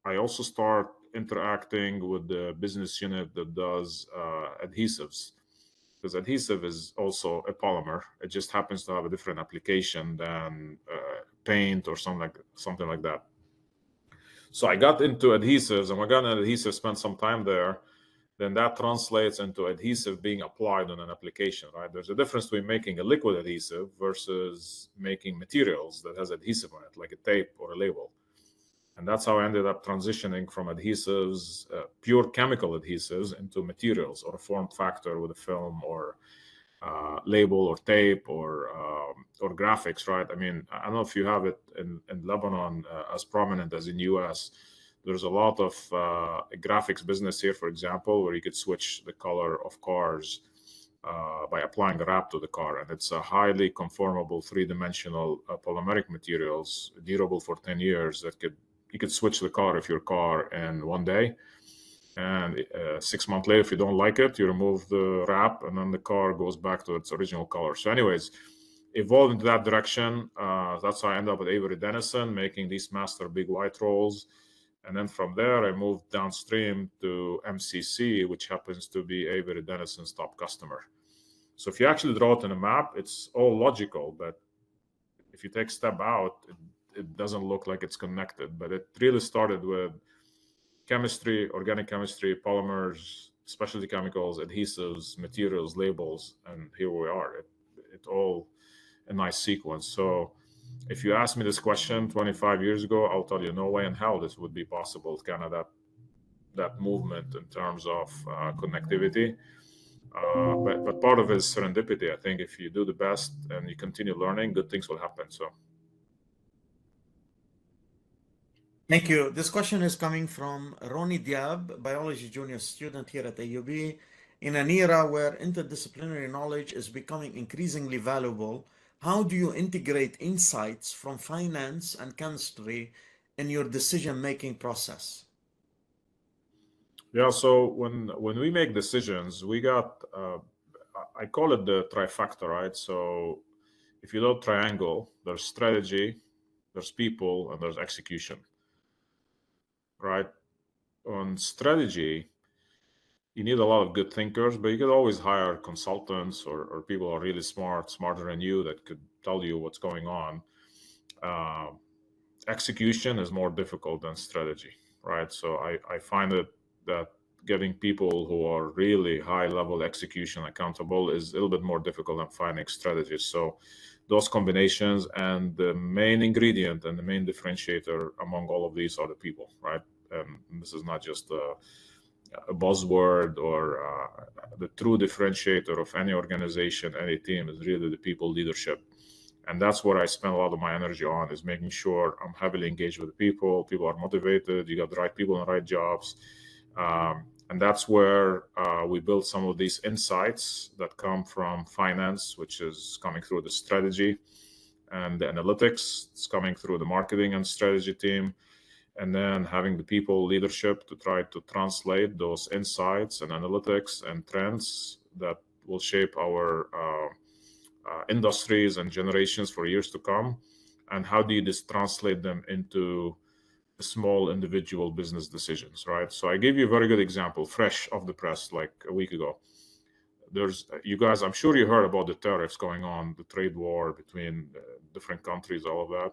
I also start interacting with the business unit that does adhesives, because adhesive is also a polymer. It just happens to have a different application than paint or something like that. So I got into adhesives, and when I got into adhesive, spent some time there. Then that translates into adhesive being applied on an application, right? There's a difference between making a liquid adhesive versus making materials that has adhesive on it, like a tape or a label. And that's how I ended up transitioning from adhesives, pure chemical adhesives, into materials or a form factor with a film or label or tape or graphics, right? I mean, I don't know if you have it in Lebanon as prominent as in US. There's a lot of graphics business here, for example, where you could switch the color of cars by applying a wrap to the car. And it's a highly conformable three-dimensional polymeric materials, durable for 10 years, that you could switch the car of your car in one day. And 6 months later, if you don't like it, you remove the wrap, and then the car goes back to its original color. So anyways, evolved into that direction. That's how I ended up with Avery Dennison, making these master big white rolls. And then from there, I moved downstream to MCC, which happens to be Avery Dennison's top customer. So if you actually draw it on a map, it's all logical. But if you take a step out, it doesn't look like it's connected. But it really started with chemistry, organic chemistry, polymers, specialty chemicals, adhesives, materials, labels, and here we are. It all a nice sequence. So if you asked me this question 25 years ago, I'll tell you no way in hell this would be possible, kind of that movement in terms of connectivity. But part of it is serendipity. I think if you do the best and you continue learning, good things will happen. So thank you. This question is coming from Ronnie Diab, biology junior student here at AUB. In an era where interdisciplinary knowledge is becoming increasingly valuable, how do you integrate insights from finance and chemistry in your decision-making process? yeah, so when we make decisions, we got I call it the trifecta, right? So if you do triangle, there's strategy, there's people, and there's execution, right? On strategy, you need a lot of good thinkers, but you could always hire consultants or people who are really smarter than you, that could tell you what's going on. Execution is more difficult than strategy, right? So I find that getting people who are really high level execution accountable is a little bit more difficult than finding strategies. So those combinations, and the main ingredient and the main differentiator among all of these are the people, right? And this is not just a buzzword, or the true differentiator of any organization, any team, is really the people leadership. And that's what I spend a lot of my energy on, is making sure I'm heavily engaged with the people. People are motivated. You got the right people in the right jobs. And that's where we build some of these insights that come from finance, which is coming through the strategy, and the analytics. It's coming through the marketing and strategy team. And then having the people leadership to try to translate those insights and analytics and trends that will shape our industries and generations for years to come. And how do you just translate them into small individual business decisions, right? So I gave you a very good example, fresh off the press, like a week ago. There's, you guys, I'm sure you heard about the tariffs going on, the trade war between different countries, all of that.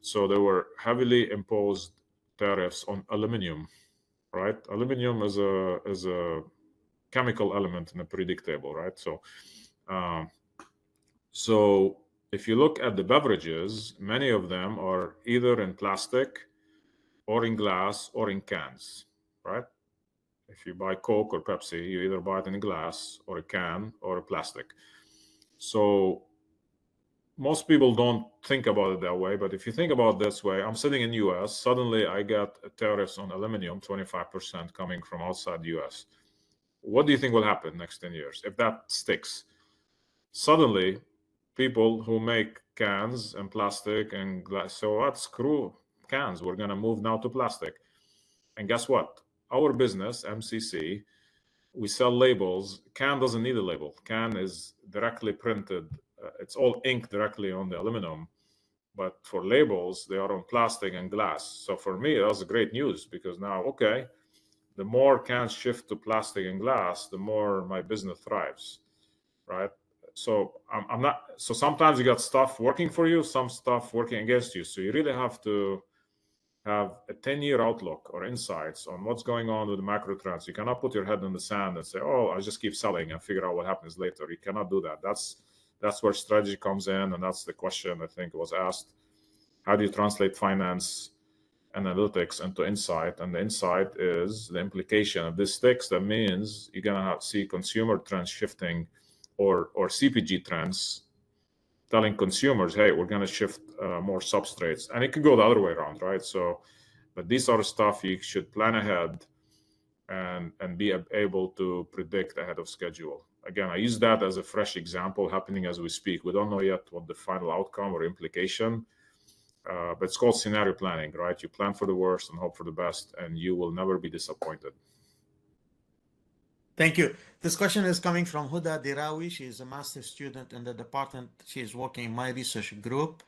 So there were heavily imposed tariffs on aluminum, right? Aluminum is a chemical element in the periodic table, right? So if you look at the beverages, many of them are either in plastic or in glass or in cans, right? If you buy Coke or Pepsi, you either buy it in a glass or a can or a plastic. So most people don't think about it that way, but if you think about it this way, I'm sitting in US, suddenly I got tariffs on aluminum, 25% coming from outside the US. What do you think will happen next 10 years if that sticks? Suddenly, people who make cans and plastic and glass, so what, screw cans, we're gonna move now to plastic. And guess what? Our business, MCC, we sell labels. Can doesn't need a label. Can is directly printed. It's all ink directly on the aluminum. But for labels, they are on plastic and glass. So for me, that was great news, because now, okay, the more cans shift to plastic and glass, the more my business thrives, right? So I'm not. So sometimes you got stuff working for you, some stuff working against you. So you really have to have a 10-year outlook or insights on what's going on with the macro trends. You cannot put your head in the sand and say, oh, I just keep selling and figure out what happens later. You cannot do that. That's where strategy comes in, and that's the question I think was asked. How do you translate finance and analytics into insight? And the insight is the implication of this sticks. That means you're going to see consumer trends shifting, or CPG trends telling consumers, hey, we're going to shift more substrates. And it could go the other way around, right? So, but these are stuff you should plan ahead and be able to predict ahead of schedule. Again, I use that as a fresh example happening as we speak. We don't know yet what the final outcome or implication, but it's called scenario planning, right? You plan for the worst and hope for the best, and you will never be disappointed. Thank you. This question is coming from Huda Dirawi. She is a master's student in the department. She is working in my research group.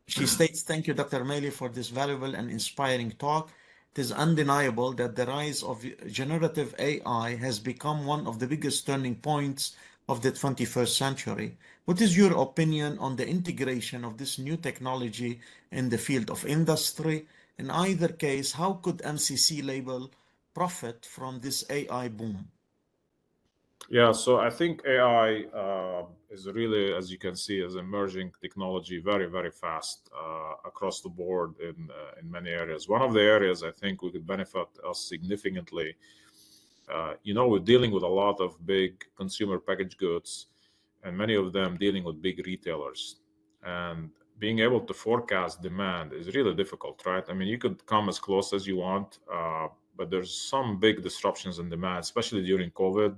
She states, thank you, Dr. Rmaile, for this valuable and inspiring talk. It is undeniable that the rise of generative AI has become one of the biggest turning points of the 21st century. What is your opinion on the integration of this new technology in the field of industry? In either case, how could MCC label profit from this AI boom? Yeah, so I think AI is really, as you can see, is emerging technology very, very fast across the board in many areas. One of the areas I think we could benefit us significantly. We're dealing with a lot of big consumer packaged goods, and many of them dealing with big retailers. And being able to forecast demand is really difficult, right? I mean, you could come as close as you want, but there's some big disruptions in demand, especially during COVID.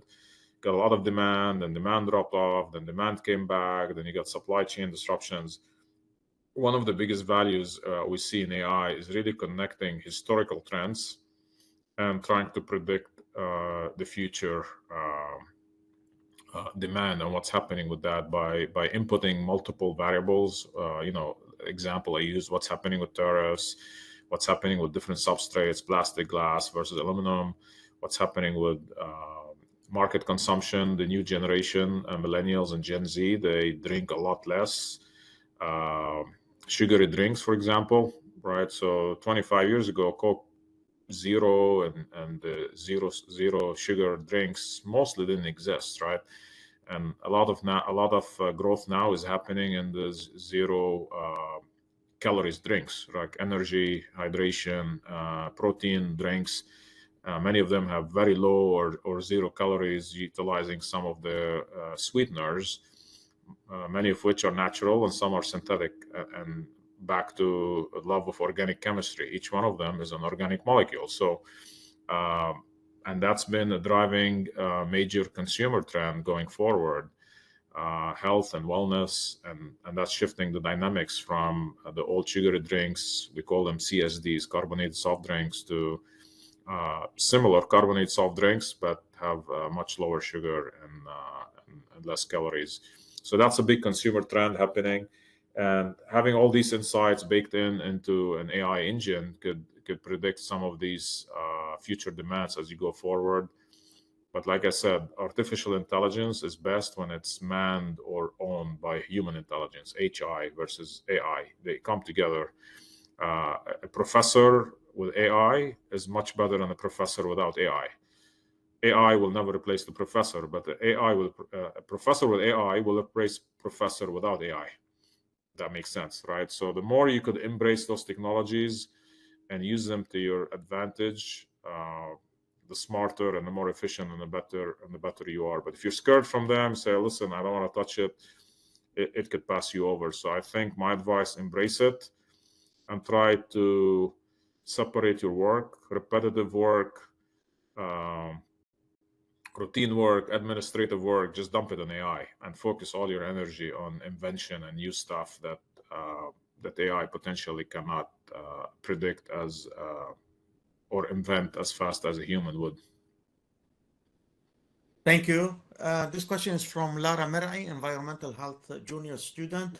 Got a lot of demand, and demand dropped off, then demand came back, then you got supply chain disruptions. One of the biggest values we see in AI is really connecting historical trends and trying to predict the future demand and what's happening with that by inputting multiple variables. Example I use, what's happening with tariffs, what's happening with different substrates, plastic, glass versus aluminum, what's happening with market consumption. The new generation, millennials and Gen Z, they drink a lot less sugary drinks, for example, right? So 25 years ago, Coke Zero and the zero sugar drinks mostly didn't exist, right? And a lot of growth now is happening in the zero calories drinks, like energy, hydration, protein drinks. Many of them have very low or zero calories, utilizing some of the sweeteners, many of which are natural and some are synthetic. And back to a love of organic chemistry, each one of them is an organic molecule. So, and that's been a driving major consumer trend going forward. Health and wellness, and that's shifting the dynamics from the old sugary drinks, we call them CSDs, carbonated soft drinks, to similar carbonated soft drinks, but have much lower sugar and less calories. So that's a big consumer trend happening. And having all these insights baked into an AI engine could predict some of these future demands as you go forward. But like I said, artificial intelligence is best when it's manned or owned by human intelligence, HI versus AI. They come together. A professor with AI is much better than a professor without AI. AI will never replace the professor, but a professor with AI will replace professor without AI. That makes sense, right? So the more you could embrace those technologies and use them to your advantage, the smarter and the more efficient and the better you are. But if you're scared from them, say, listen, I don't want to touch it, it could pass you over. So I think my advice, embrace it and try to separate your work, repetitive work, routine work, administrative work, just dump it on AI and focus all your energy on invention and new stuff that AI potentially cannot predict as or invent as fast as a human would. Thank you. This question is from Lara Mer'i, environmental health junior student.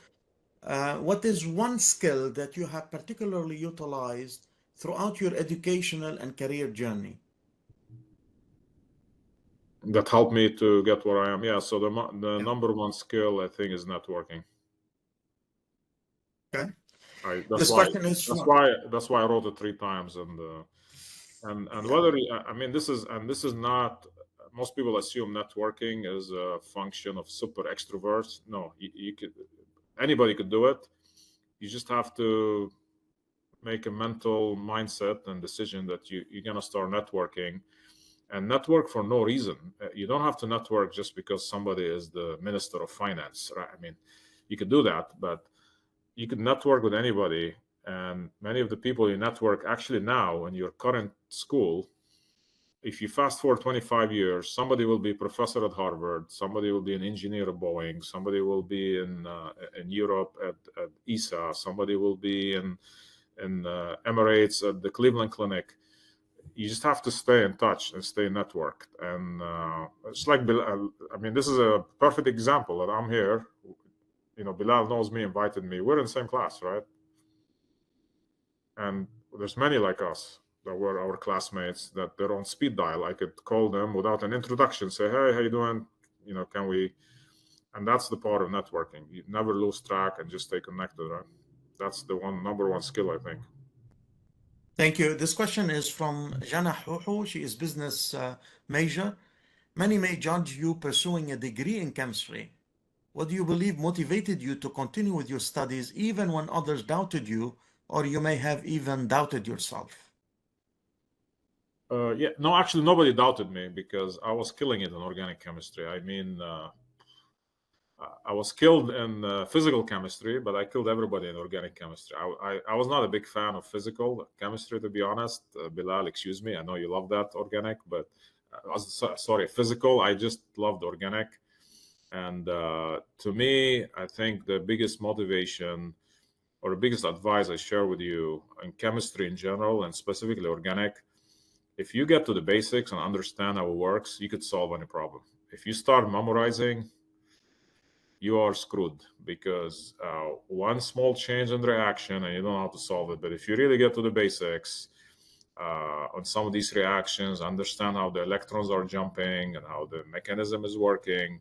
What is one skill that you have particularly utilized throughout your educational and career journey? That helped me to get where I am. Yeah. So the number one skill, I think, is networking. Okay. That's why I wrote it 3 times. And whether I mean, this is not. Most people assume networking is a function of super extroverts. No, anybody could do it. You just have to make a mental mindset and decision that you're gonna start networking, and network for no reason. You don't have to network just because somebody is the minister of finance, right? I mean, you could do that, but you could network with anybody. And many of the people you network actually now in your current school if you fast forward 25 years, somebody will be a professor at Harvard, somebody will be an engineer at Boeing, somebody will be in Europe at ESA, somebody will be in Emirates at the Cleveland Clinic. You just have to stay in touch and stay networked. And it's like Bilal. I mean, this is a perfect example that I'm here. You know, Bilal knows me, invited me. We're in the same class, right? And there's many like us that were our classmates that they're on speed dial. I could call them without an introduction, say, hey, how you doing? You know, can we? And that's the part of networking. You never lose track and just stay connected, right? That's the number one skill, I think. Thank you. This question is from Jana Huhu. She is business major. Many may judge you pursuing a degree in chemistry. What do you believe motivated you to continue with your studies even when others doubted you, or you may have even doubted yourself? Yeah, no, actually, nobody doubted me because I was killing it in organic chemistry. I mean, I was killed in physical chemistry, but I killed everybody in organic chemistry. I was not a big fan of physical chemistry, to be honest. Bilal, excuse me. I know you love that organic, but sorry, physical. I just loved organic. And to me, I think the biggest motivation or the biggest advice I share with you in chemistry in general and specifically organic, if you get to the basics and understand how it works, you could solve any problem. If you start memorizing, you are screwed because one small change in the reaction and you don't know how to solve it. But if you really get to the basics on some of these reactions, understand how the electrons are jumping and how the mechanism is working,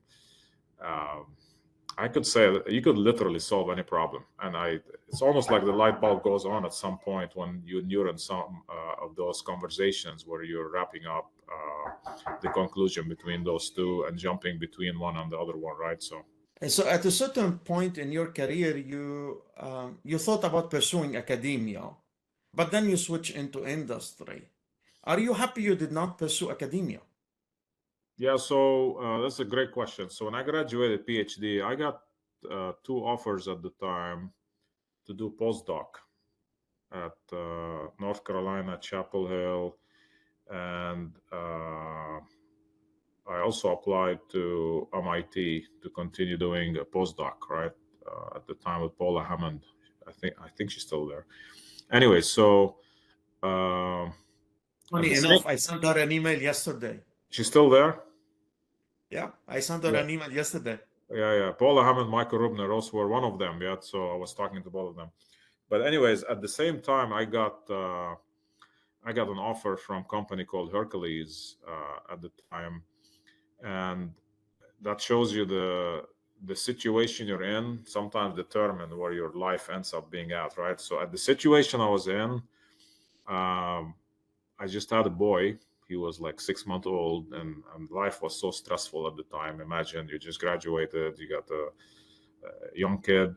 I could say that you could literally solve any problem. And it's almost like the light bulb goes on at some point when you're in some of those conversations where you're wrapping up the conclusion between those two and jumping between one and the other one, right? And so at a certain point in your career, you thought about pursuing academia, but then you switch into industry. Are you happy you did not pursue academia? Yeah, so that's a great question. So when I graduated PhD, I got two offers at the time to do postdoc at North Carolina, Chapel Hill, and I also applied to MIT to continue doing a postdoc, right? At the time with Paula Hammond. I think she's still there. Anyway, so Funny enough, I sent her an email yesterday. She's still there? Yeah, I sent her an email yesterday. Yeah. Paula Hammond, Michael Rubner also were one of them. Yeah, so I was talking to both of them. But anyways, at the same time, I got an offer from a company called Hercules at the time, and that shows you the situation you're in sometimes determine where your life ends up being at, right? So at the situation I was in, I just had a boy. He was like 6 months old, and life was so stressful at the time. Imagine you just graduated, you got a young kid,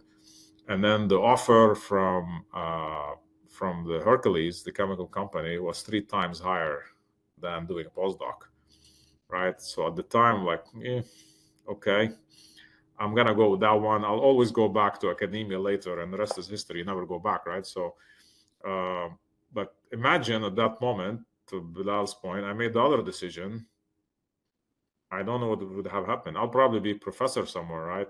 and then the offer from the Hercules, the chemical company, was 3 times higher than doing a postdoc, right? So at the time, like, okay, I'm gonna go with that one. I'll always go back to academia later, and the rest is history. You never go back, right? So, but imagine at that moment, to Bilal's point, I made the other decision. I don't know what would have happened. I'll probably be professor somewhere, right,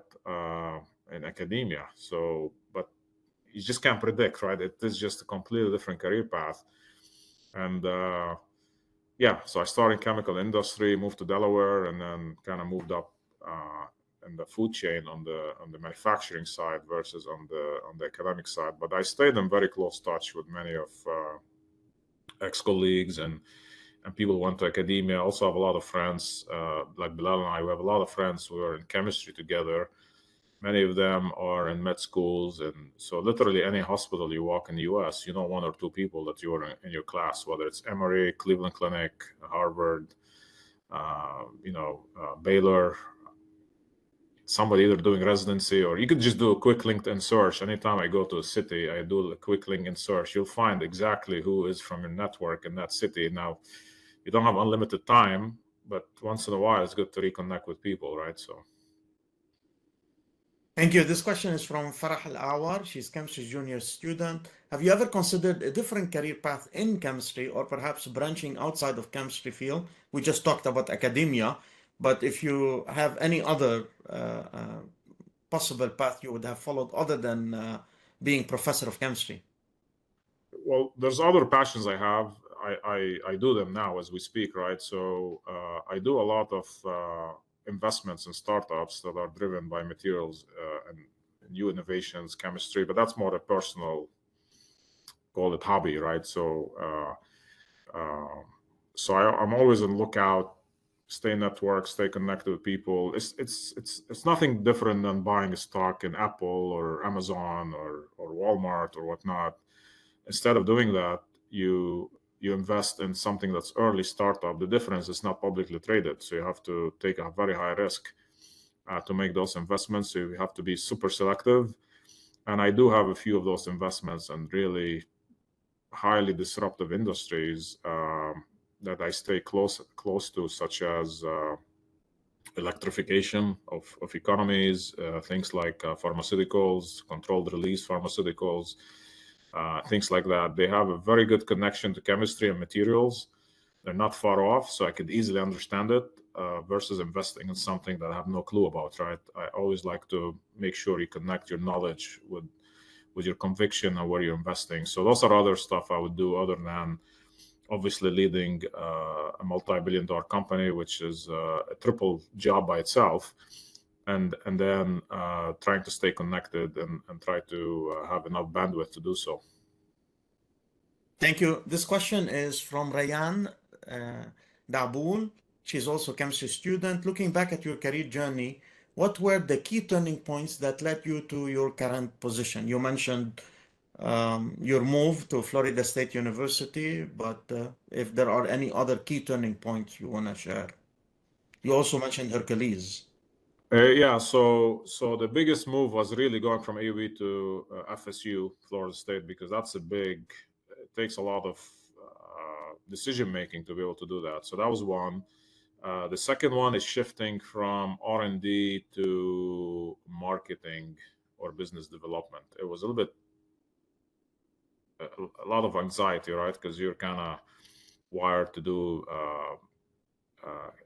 in academia. So, but you just can't predict, right? It is just a completely different career path. And yeah, so I started in chemical industry, moved to Delaware, and then kind of moved up in the food chain on the manufacturing side versus on the academic side. But I stayed in very close touch with many of ex-colleagues and people who went to academia. I also have a lot of friends, like Bilal and I, we have a lot of friends who are in chemistry together. Many of them are in med schools. And so literally any hospital you walk in the US, you know, 1 or 2 people that you are in your class, whether it's Emory, Cleveland Clinic, Harvard, Baylor, somebody either doing residency, or you could just do a quick LinkedIn search. Anytime I go to a city, I do a quick LinkedIn search. You'll find exactly who is from your network in that city. Now, you don't have unlimited time, but once in a while, it's good to reconnect with people, right? So. Thank you. This question is from Farah Al-Awar. She's chemistry junior student. Have you ever considered a different career path in chemistry or perhaps branching outside of chemistry field? We just talked about academia, but if you have any other possible path you would have followed other than being professor of chemistry? Well, there's other passions I have. I do them now as we speak, right? So I do a lot of investments in startups that are driven by materials and new innovations, chemistry, but that's more a personal, call it hobby, right? I'm always on lookout, stay networked, stay connected with people. It's nothing different than buying a stock in Apple or Amazon or Walmart or whatnot. Instead of doing that, you invest in something that's early startup. The difference is not publicly traded, so you have to take a very high risk to make those investments. So you have to be super selective. And I do have a few of those investments and really highly disruptive industries that I stay close to, such as electrification of economies, things like pharmaceuticals, controlled release pharmaceuticals, things like that. They have a very good connection to chemistry and materials. They're not far off, so I could easily understand it versus investing in something that I have no clue about, right? I always like to make sure you connect your knowledge with your conviction and where you're investing. So those are other stuff I would do other than obviously leading a multi-billion-dollar company, which is a triple job by itself, and then trying to stay connected and try to have enough bandwidth to do so. Thank you. This question is from Rayan Daboul. She's also a chemistry student. Looking back at your career journey, what were the key turning points that led you to your current position? You mentioned your move to Florida State University, but if there are any other key turning points you want to share. You also mentioned Hercules. Yeah, so the biggest move was really going from AUB to FSU, Florida State, because that's it takes a lot of decision making to be able to do that. So that was one. The second one is shifting from R&D to marketing or business development. It was a little bit a lot of anxiety, right? Because you're kind of wired to do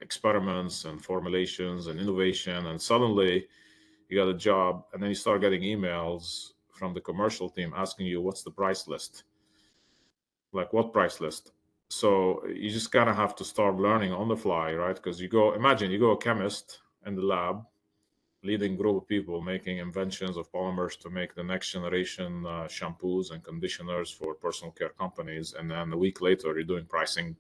experiments and formulations and innovation, and suddenly you got a job, and then you start getting emails from the commercial team asking you, what's the price list? Like, what price list? So you just kind of have to start learning on the fly, right? Because imagine you go a chemist in the lab, leading group of people making inventions of polymers to make the next generation shampoos and conditioners for personal care companies. And then a week later, you're doing pricing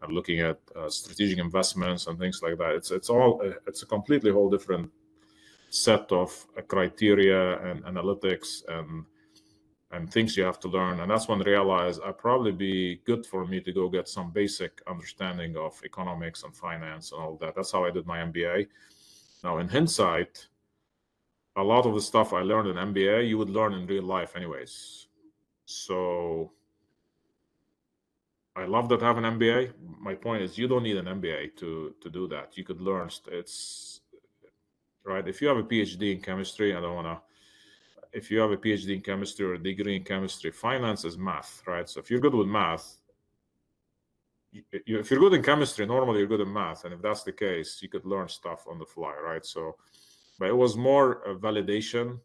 and looking at strategic investments and things like that. It's a completely whole different set of criteria and analytics and things you have to learn. And that's when I realized I'd probably be good for me to go get some basic understanding of economics and finance and all that. That's how I did my MBA. Now, in hindsight, a lot of the stuff I learned in MBA, you would learn in real life anyways. So I love that I have an MBA. My point is, you don't need an MBA to do that. You could learn. It's right. If you have a PhD in chemistry, if you have a PhD in chemistry or a degree in chemistry, finance is math, right? So if you're good with math, if you're good in chemistry, normally you're good in math. And if that's the case, you could learn stuff on the fly, right? So, but it was more a validation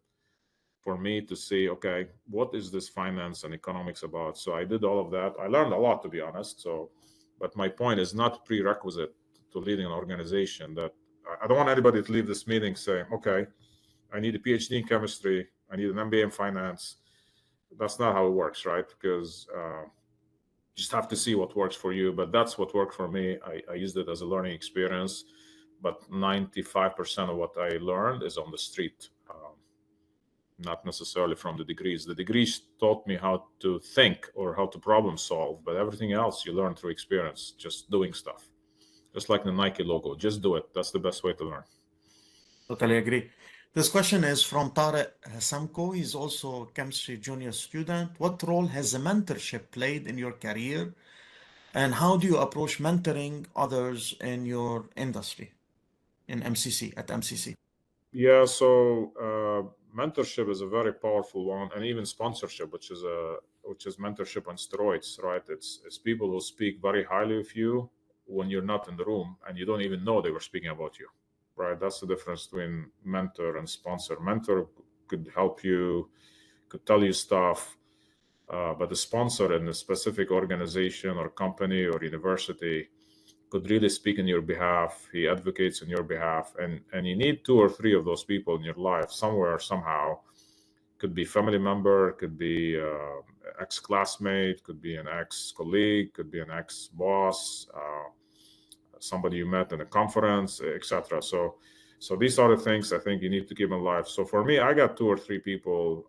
for me to see, okay, what is this finance and economics about? So I did all of that. I learned a lot, to be honest. So, but my point is not prerequisite to leading an organization. That I don't want anybody to leave this meeting saying, okay, I need a PhD in chemistry, I need an MBA in finance. That's not how it works, right? Because you just have to see what works for you. But that's what worked for me. I used it as a learning experience. But 95% of what I learned is on the street, not necessarily from the degrees. The degrees taught me how to think or how to problem solve, but everything else you learn through experience, just doing stuff. Just like the Nike logo, just do it. That's the best way to learn. Totally agree. This question is from Tarek Hassamko. He's also a chemistry junior student. What role has the mentorship played in your career? And how do you approach mentoring others in your industry, in MCC, at MCC? Yeah, so mentorship is a very powerful one, and even sponsorship, which is mentorship on steroids, right? It's people who speak very highly of you when you're not in the room, and you don't even know they were speaking about you, right? That's the difference between mentor and sponsor. Mentor could help you, could tell you stuff, but the sponsor in a specific organization or company or university could really speak in your behalf. He advocates on your behalf, and you need 2 or 3 of those people in your life somewhere, somehow. Could be family member, could be ex-classmate, could be an ex-colleague, could be an ex-boss, somebody you met in a conference, etc. So these are the things I think you need to keep in life. So for me, I got 2 or 3 people.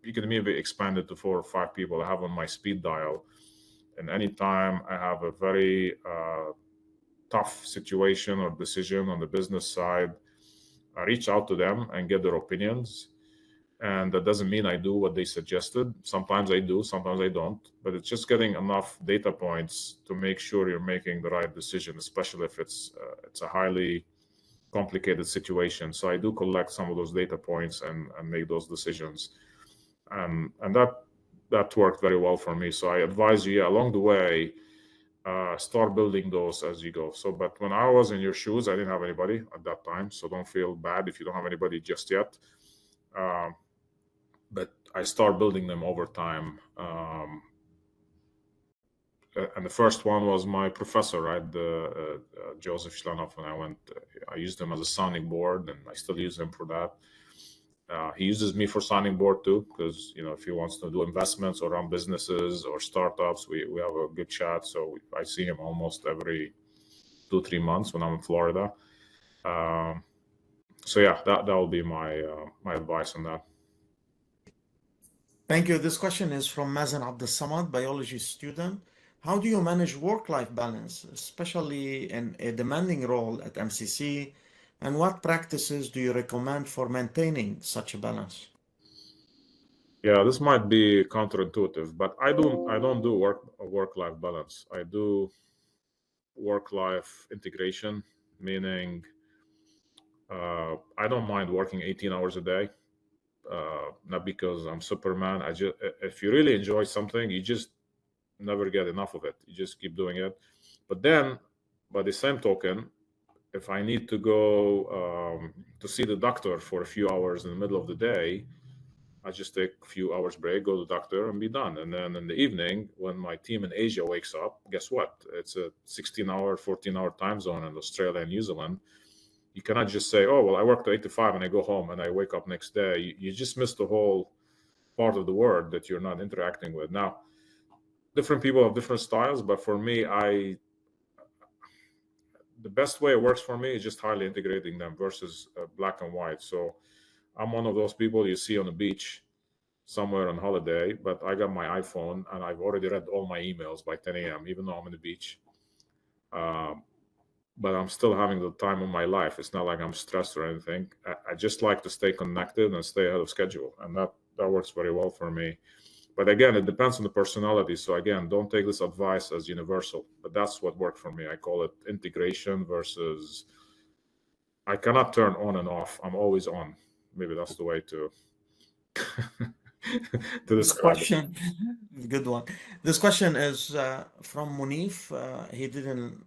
You can maybe expand it to 4 or 5 people I have on my speed dial. And anytime I have a very tough situation or decision on the business side, I reach out to them and get their opinions. And that doesn't mean I do what they suggested. Sometimes I do, sometimes I don't. But it's just getting enough data points to make sure you're making the right decision, especially if it's a highly complicated situation. So I do collect some of those data points and make those decisions. And that worked very well for me. So I advise you, along the way, start building those as you go. So, but when I was in your shoes, I didn't have anybody at that time. So don't feel bad if you don't have anybody just yet. But I start building them over time. And the first one was my professor, right? Joseph Shlanov. When I went, I used him as a sounding board, and I still use him for that. He uses me for sounding board too, because if he wants to do investments or run businesses or startups, we have a good chat. So I see him almost every 2-3 months when I'm in Florida. So yeah, that will be my advice on that. Thank you. This question is from Mazen Abdessamad, biology student. How do you manage work-life balance, especially in a demanding role at MCC? And what practices do you recommend for maintaining such a balance? Yeah, this might be counterintuitive, but I don't do work-life balance. I do work-life integration, meaning I don't mind working 18 hours a day. Not because I'm Superman. If you really enjoy something, you just never get enough of it. You just keep doing it. But then, by the same token, if I need to go to see the doctor for a few hours in the middle of the day, I just take a few hours break, go to the doctor, and be done. And then in the evening, when my team in Asia wakes up, guess what? It's a 16-hour, 14-hour time zone in Australia and New Zealand. You cannot just say, oh, well, I work to 8 to 5 and I go home and I wake up next day. You just miss the whole part of the world that you're not interacting with. Now, different people have different styles, but for me, the best way it works for me is just highly integrating them versus black and white. So I'm one of those people you see on the beach somewhere on holiday, but I got my iPhone and I've already read all my emails by 10 a.m., even though I'm on the beach. But I'm still having the time of my life. It's not like I'm stressed or anything. I just like to stay connected and stay ahead of schedule. And that works very well for me. But again, it depends on the personality. So again, don't take this advice as universal, but that's what worked for me. I call it integration versus I cannot turn on and off. I'm always on. Maybe that's the way to to This describe it. question, good one. This question is from Munif. He didn't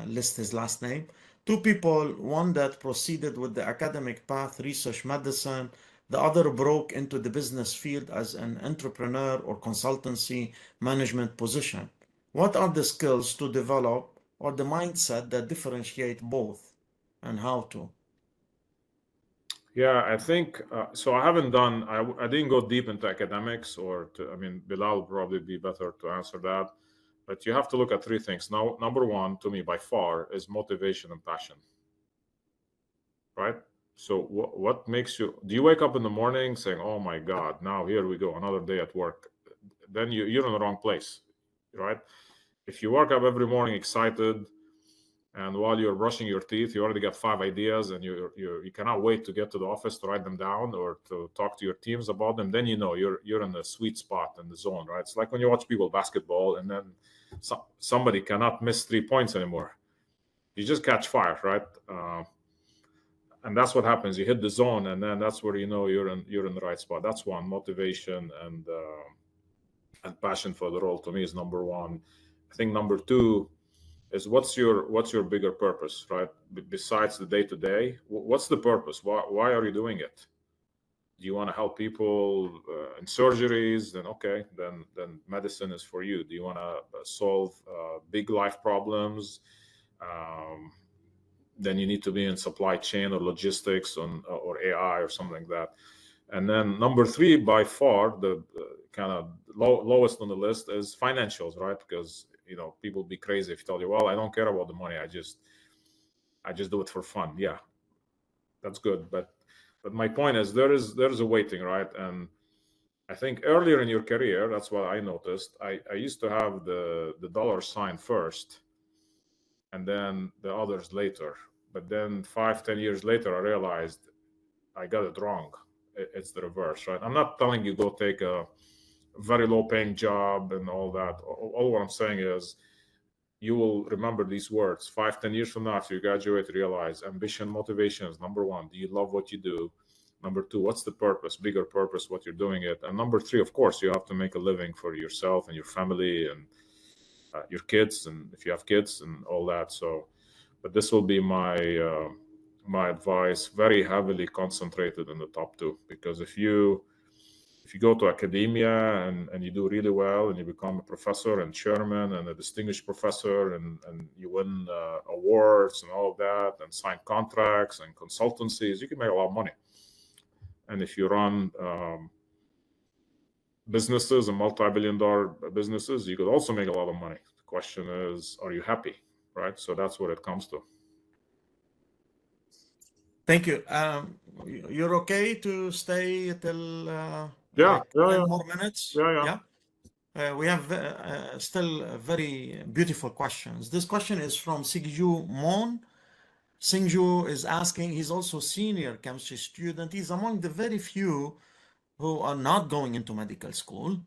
list his last name. 2 people, one that proceeded with the academic path, research medicine, the other broke into the business field as an entrepreneur or consultancy management position. What are the skills to develop or the mindset that differentiate both, and how to? Yeah, I think so. I haven't done. I didn't go deep into academics, I mean, Bilal would probably be better to answer that. But you have to look at 3 things. Now, number 1 to me by far is motivation and passion. Right. So what makes you? Do you wake up in the morning saying, "Oh my God, now here we go, another day at work"? Then you're in the wrong place, right? If you wake up every morning excited, and while you're brushing your teeth, you already got 5 ideas, and you cannot wait to get to the office to write them down or to talk to your teams about them, then you're in the sweet spot in the zone, right? It's like when you watch people basketball, and then somebody cannot miss 3 points anymore. You just catch fire, right? and that's what happens. You hit the zone, and then that's where you know you're in the right spot. That's one. Motivation and passion for the role to me is number one. I think number two is what's your bigger purpose, right? Besides the day to day, what's the purpose? Why are you doing it? Do you want to help people in surgeries? Then okay, then medicine is for you. Do you want to solve big life problems? Then you need to be in supply chain or logistics or AI or something like that. And then number three, by far, the kind of lowest on the list is financials, right? Because people be crazy if you tell you, well, I don't care about the money. I just do it for fun. Yeah, that's good. But my point is there is a waiting, right? And I think earlier in your career, that's what I noticed. I used to have the dollar sign first and then the others later. But then 5-10 years later, I realized I got it wrong. It's the reverse, right? I'm not telling you go take a very low paying job and all that. All what I'm saying is you will remember these words 5-10 years from now after you graduate. Realize ambition, motivation is number one. Do you love what you do? Number two, what's the purpose, bigger purpose, what you're doing it? And number three, of course, you have to make a living for yourself and your family and your kids, and if you have kids and all that. So, but this will be my advice, very heavily concentrated in the top two, because if you go to academia and you do really well and you become a professor and chairman and a distinguished professor and you win awards and all of that and sign contracts and consultancies, you can make a lot of money. And if you run businesses and multi-billion-dollar businesses, you could also make a lot of money. The question is, are you happy, right? So that's what it comes to. Thank you. You're okay to stay till Yeah, 10 more minutes? Yeah. We have still very beautiful questions. This question is from Singju Mon. Singju is asking, he's also senior chemistry student. He's among the very few who are not going into medical school.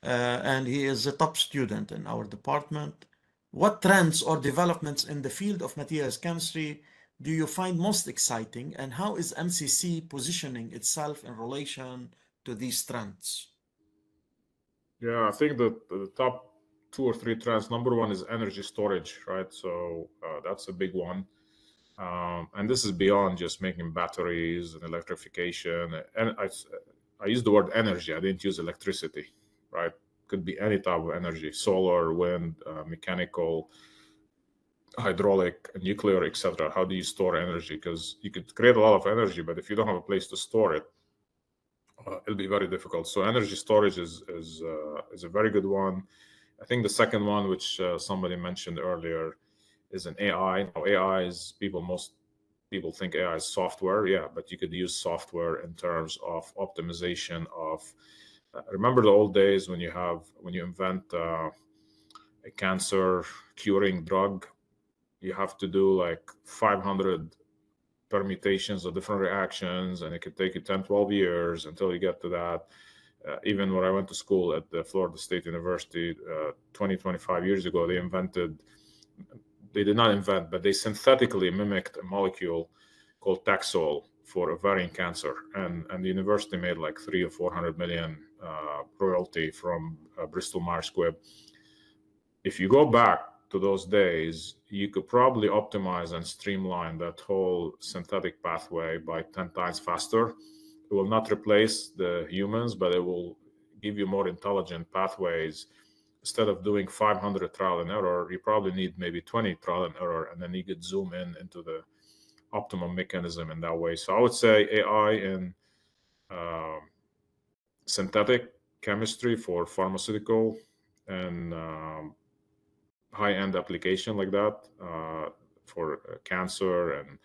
And he is a top student in our department. What trends or developments in the field of materials chemistry do you find most exciting, and how is MCC positioning itself in relation to these trends? Yeah, I think that the top 2 or 3 trends, number one is energy storage, right? So that's a big one. And this is beyond just making batteries and electrification. And I use the word energy. I didn't use electricity, right? Could be any type of energy, solar, wind, mechanical, hydraulic, nuclear, etc. How do you store energy? Because you could create a lot of energy, but if you don't have a place to store it, it'll be very difficult. So energy storage is a very good one. I think the second one, which somebody mentioned earlier, is an AI. Now, AI is most people think AI is software. Yeah, but you could use software in terms of optimization of. Remember the old days when you invent a cancer curing drug, you have to do like 500 permutations of different reactions, and it could take you 10-12 years until you get to that. Even when I went to school at the Florida State University 20-25 years ago, they did not invent, but they synthetically mimicked a molecule called Taxol for ovarian cancer, and the university made like 300 or 400 million royalty from Bristol Myers Squibb. If you go back to those days, you could probably optimize and streamline that whole synthetic pathway by 10 times faster. It will not replace the humans, but it will give you more intelligent pathways. Instead of doing 500 trial and error, you probably need maybe 20 trial and error, and then you could zoom into the optimum mechanism in that way. So I would say AI in synthetic chemistry for pharmaceutical and high-end application like that for cancer and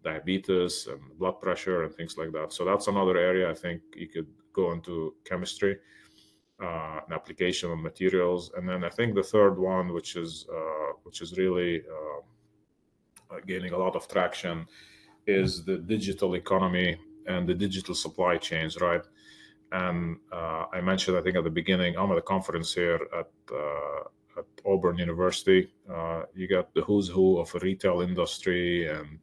diabetes and blood pressure and things like that. So that's another area I think you could go into chemistry, an application of materials. And then I think the third one, which is really gaining a lot of traction, is the digital economy and the digital supply chains, right? And I mentioned, I think at the beginning, I'm at a conference here at Auburn University. You got the who's who of the retail industry and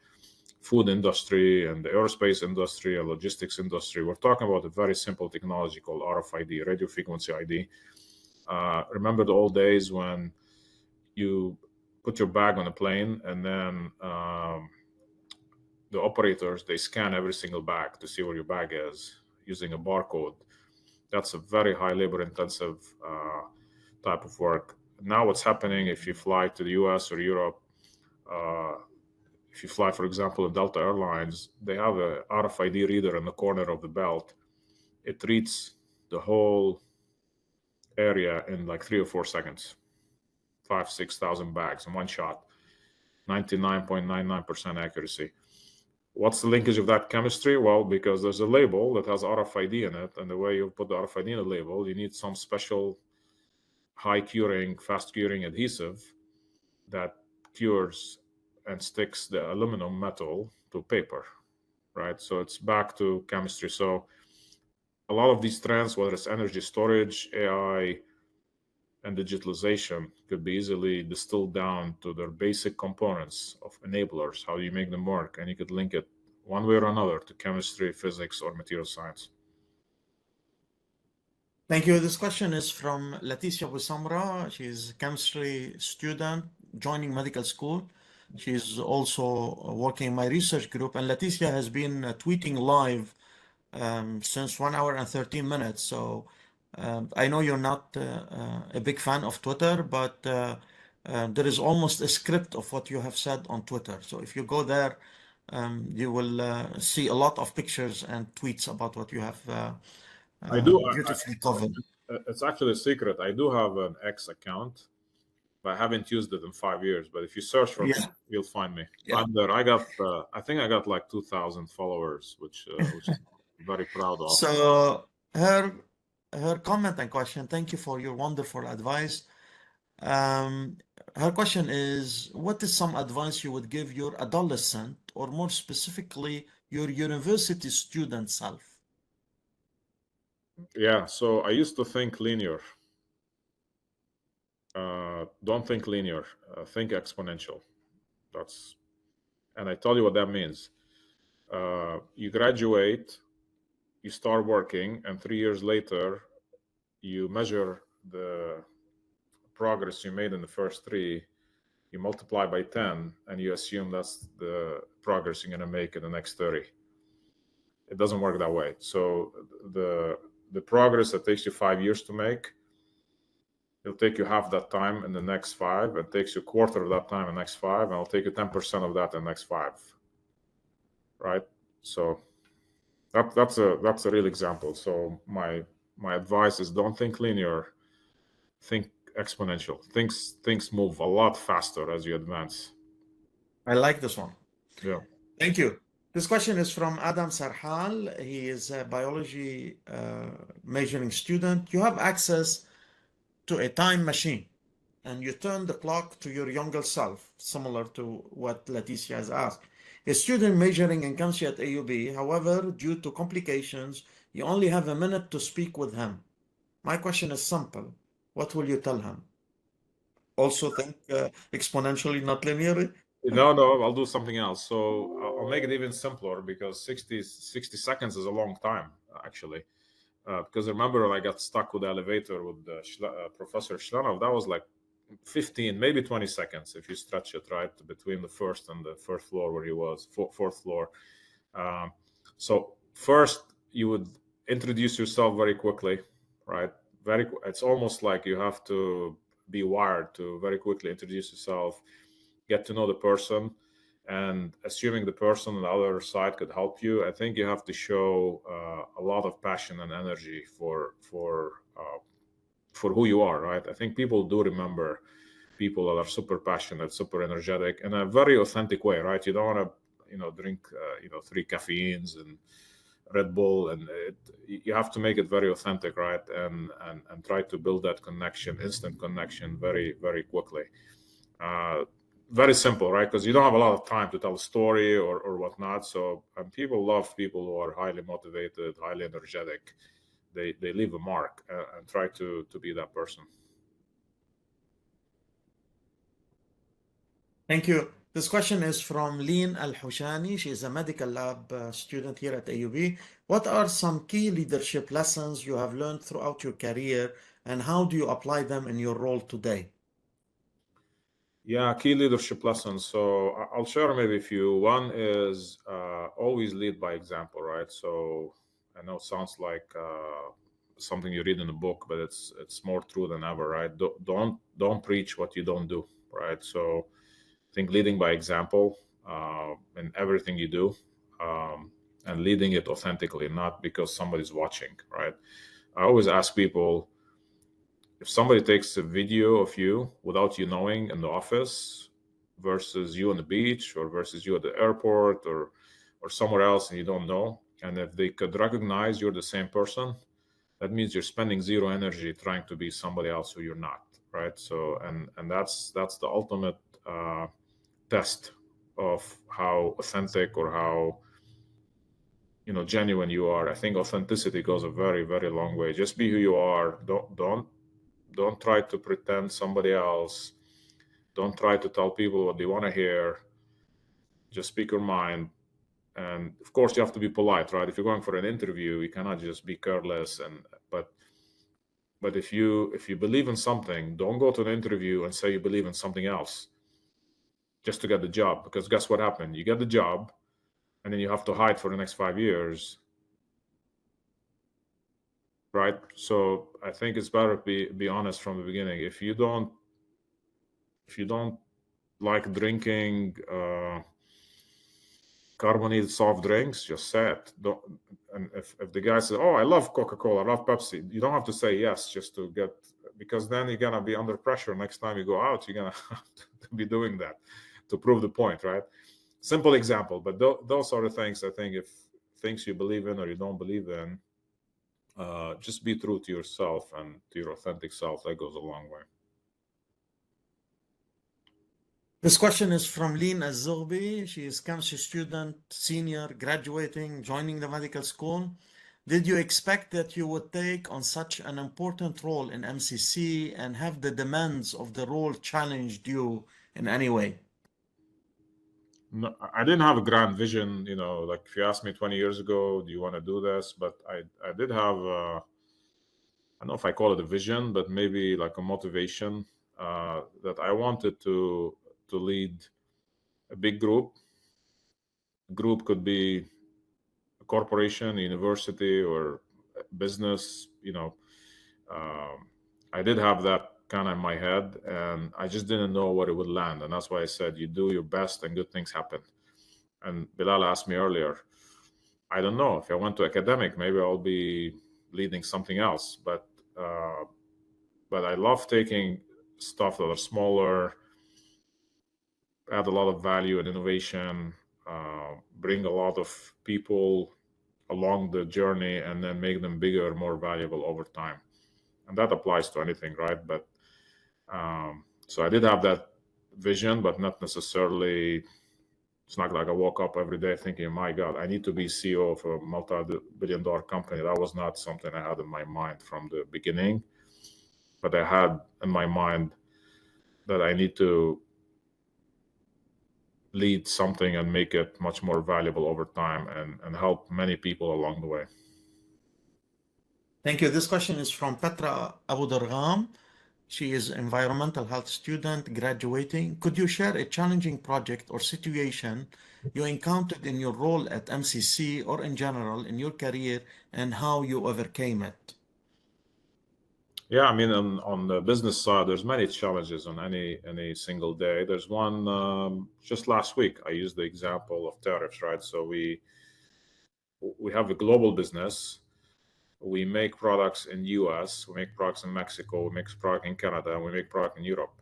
food industry and the aerospace industry and logistics industry. We're talking about a very simple technology called RFID, radio frequency ID. Remember the old days when you put your bag on a plane and then the operators, they scan every single bag to see where your bag is using a barcode. That's a very high labor intensive type of work. Now what's happening if you fly to the US or Europe, if you fly, for example, Delta Airlines, they have a RFID reader in the corner of the belt. It reads the whole area in like 3 or 4 seconds, 6,000 bags in one shot, 99.99% accuracy. What's the linkage of that chemistry? Well, because there's a label that has RFID in it, and the way you put the RFID in the label, you need some special high curing, fast curing adhesive that cures and sticks the aluminum metal to paper, right? So it's back to chemistry. So a lot of these trends, whether it's energy storage, AI, and digitalization, could be easily distilled down to their basic components of enablers, how you make them work, and you could link it one way or another to chemistry, physics, or material science. Thank you. This question is from Leticia Busamra. She's a chemistry student joining medical school. She's also working in my research group. And Leticia has been tweeting live since 1 hour and 13 minutes. So I know you're not a big fan of Twitter, but there is almost a script of what you have said on Twitter. So if you go there, you will see a lot of pictures and tweets about what you have beautifully covered. It's actually a secret. I do have an X account, but I haven't used it in 5 years. But if you search for me, you'll find me. Yeah. I'm there. I think I got like 2,000 followers, which I'm very proud of. So her comment and question, thank you for your wonderful advice. Her question is, what is some advice you would give your adolescent, or more specifically, your university student self? Yeah, so I used to think linear. Don't think linear, think exponential. And I tell you what that means. You graduate, you start working, and 3 years later, you measure the progress you made in the first 3, you multiply by 10, and you assume that's the progress you're going to make in the next 30. It doesn't work that way. So the progress that takes you 5 years to make, it'll take you half that time in the next 5. It takes you a quarter of that time in the next 5, and it'll take you 10% of that in the next 5. Right? So that's a real example. So my advice is, don't think linear, think exponential. Things move a lot faster as you advance. I like this one. Yeah. Thank you. This question is from Adam Sarhal. He is a biology majoring student. You have access to a time machine and you turn the clock to your younger self, similar to what Leticia has asked. A student majoring in chemistry at AUB, however, due to complications, you only have a minute to speak with him. My question is simple. What will you tell him? Also think exponentially, not linearly? No, I'll do something else. So I'll make it even simpler, because 60 seconds is a long time, actually. Because remember, I got stuck with the elevator with Professor Shlanov. That was like 15, maybe 20 seconds if you stretch it, right, between the first and the first floor where he was, fourth floor. So first, you would introduce yourself very quickly, right? It's almost like you have to be wired to very quickly introduce yourself, get to know the person, and assuming the person on the other side could help you, I think you have to show a lot of passion and energy for who you are, right? I think people do remember people that are super passionate, super energetic, in a very authentic way, right? You don't want to, drink, 3 caffeines and Red Bull, and you have to make it very authentic, right? And try to build that connection, instant connection, very, very quickly. Very simple, right? Because you don't have a lot of time to tell a story or whatnot. So people love people who are highly motivated, highly energetic. They leave a mark, and try to be that person. Thank you. This question is from Leen Al-Hushani. She is a medical lab student here at AUB. What are some key leadership lessons you have learned throughout your career, and how do you apply them in your role today? Yeah, key leadership lessons. So I'll share maybe a few. One is always lead by example, right? So I know it sounds like something you read in a book, but it's more true than ever, right? Don't preach what you don't do, right? So I think leading by example in everything you do, and leading it authentically, not because somebody's watching, right? I always ask people, if somebody takes a video of you without you knowing in the office versus you on the beach or versus you at the airport or somewhere else and you don't know, and if they could recognize you're the same person, that means you're spending zero energy trying to be somebody else who you're not, right? So and that's the ultimate test of how authentic or how genuine you are. I think authenticity goes a very, very long way. Just be who you are. Don't try to pretend somebody else. Don't try to tell people what they want to hear. Just speak your mind. And of course, you have to be polite, right? If you're going for an interview, you cannot just be careless. But if you believe in something, don't go to an interview and say you believe in something else just to get the job. Because guess what happened? You get the job, and then you have to hide for the next 5 years, right? So I think it's better to be honest from the beginning. If you don't like drinking carbonated soft drinks, just say it. Don't. And if the guy says, "Oh, I love Coca-Cola, I love Pepsi," you don't have to say yes just to get, because then you're gonna be under pressure next time you go out. You're gonna have to be doing that to prove the point, right? Simple example, but those are the things I think. If things you believe in or you don't believe in, just be true to yourself and to your authentic self. That goes a long way. This question is from Leen Az-Zughbi. She is chemistry student, senior, graduating, joining the medical school. Did you expect that you would take on such an important role in MCC, and have the demands of the role challenged you in any way? No, I didn't have a grand vision, like if you asked me 20 years ago, do you want to do this? But I did have, I don't know if I call it a vision, but maybe like a motivation that I wanted to lead a big group. A group could be a corporation, a university, or a business. I did have that kind of in my head, and I just didn't know where it would land. And that's why I said, you do your best and good things happen. And Bilal asked me earlier, I don't know, if I went to academic, maybe I'll be leading something else. But I love taking stuff that are smaller, add a lot of value and innovation, bring a lot of people along the journey, and then make them bigger, more valuable over time. And that applies to anything, right? But so I did have that vision, but not necessarily. It's not like I woke up every day thinking, my God, I need to be CEO of a multi-billion-dollar company. That was not something I had in my mind from the beginning. But I had in my mind that I need to lead something and make it much more valuable over time and help many people along the way. Thank you. This question is from Petra Abu Dargham. She is environmental health student graduating. Could you share a challenging project or situation you encountered in your role at MCC or in general in your career, and how you overcame it? Yeah, I mean, on the business side, there's many challenges on any single day. There's one just last week. I used the example of tariffs, right? So we have a global business. We make products in US, we make products in Mexico, we make product in Canada, and we make product in Europe.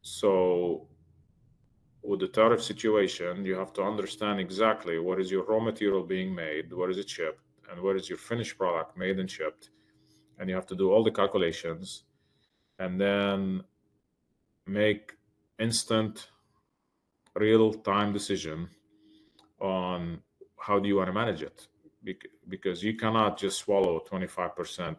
So with the tariff situation, you have to understand exactly what is your raw material being made, where is it shipped, and where is your finished product made and shipped. And you have to do all the calculations and then make instant real-time decision on how do you want to manage it, because you cannot just swallow 25%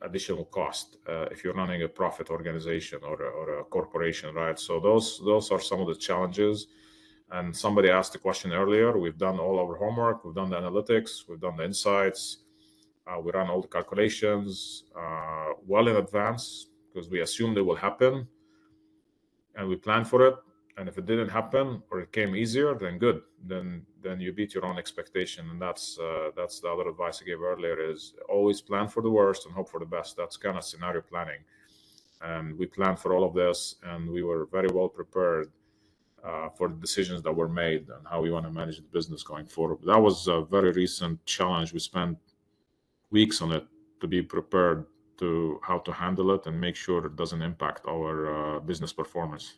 additional cost if you're running a profit organization or a corporation, right? So those are some of the challenges. And somebody asked the question earlier. We've done all our homework. We've done the analytics. We've done the insights. We run all the calculations well in advance because we assumed it will happen, and we planned for it. And if it didn't happen or it came easier, then good. Then you beat your own expectation, and that's the other advice I gave earlier: is always plan for the worst and hope for the best. That's kind of scenario planning, and we planned for all of this, and we were very well prepared for the decisions that were made and how we want to manage the business going forward. That was a very recent challenge. We spent weeks on it to be prepared to how to handle it and make sure it doesn't impact our business performance.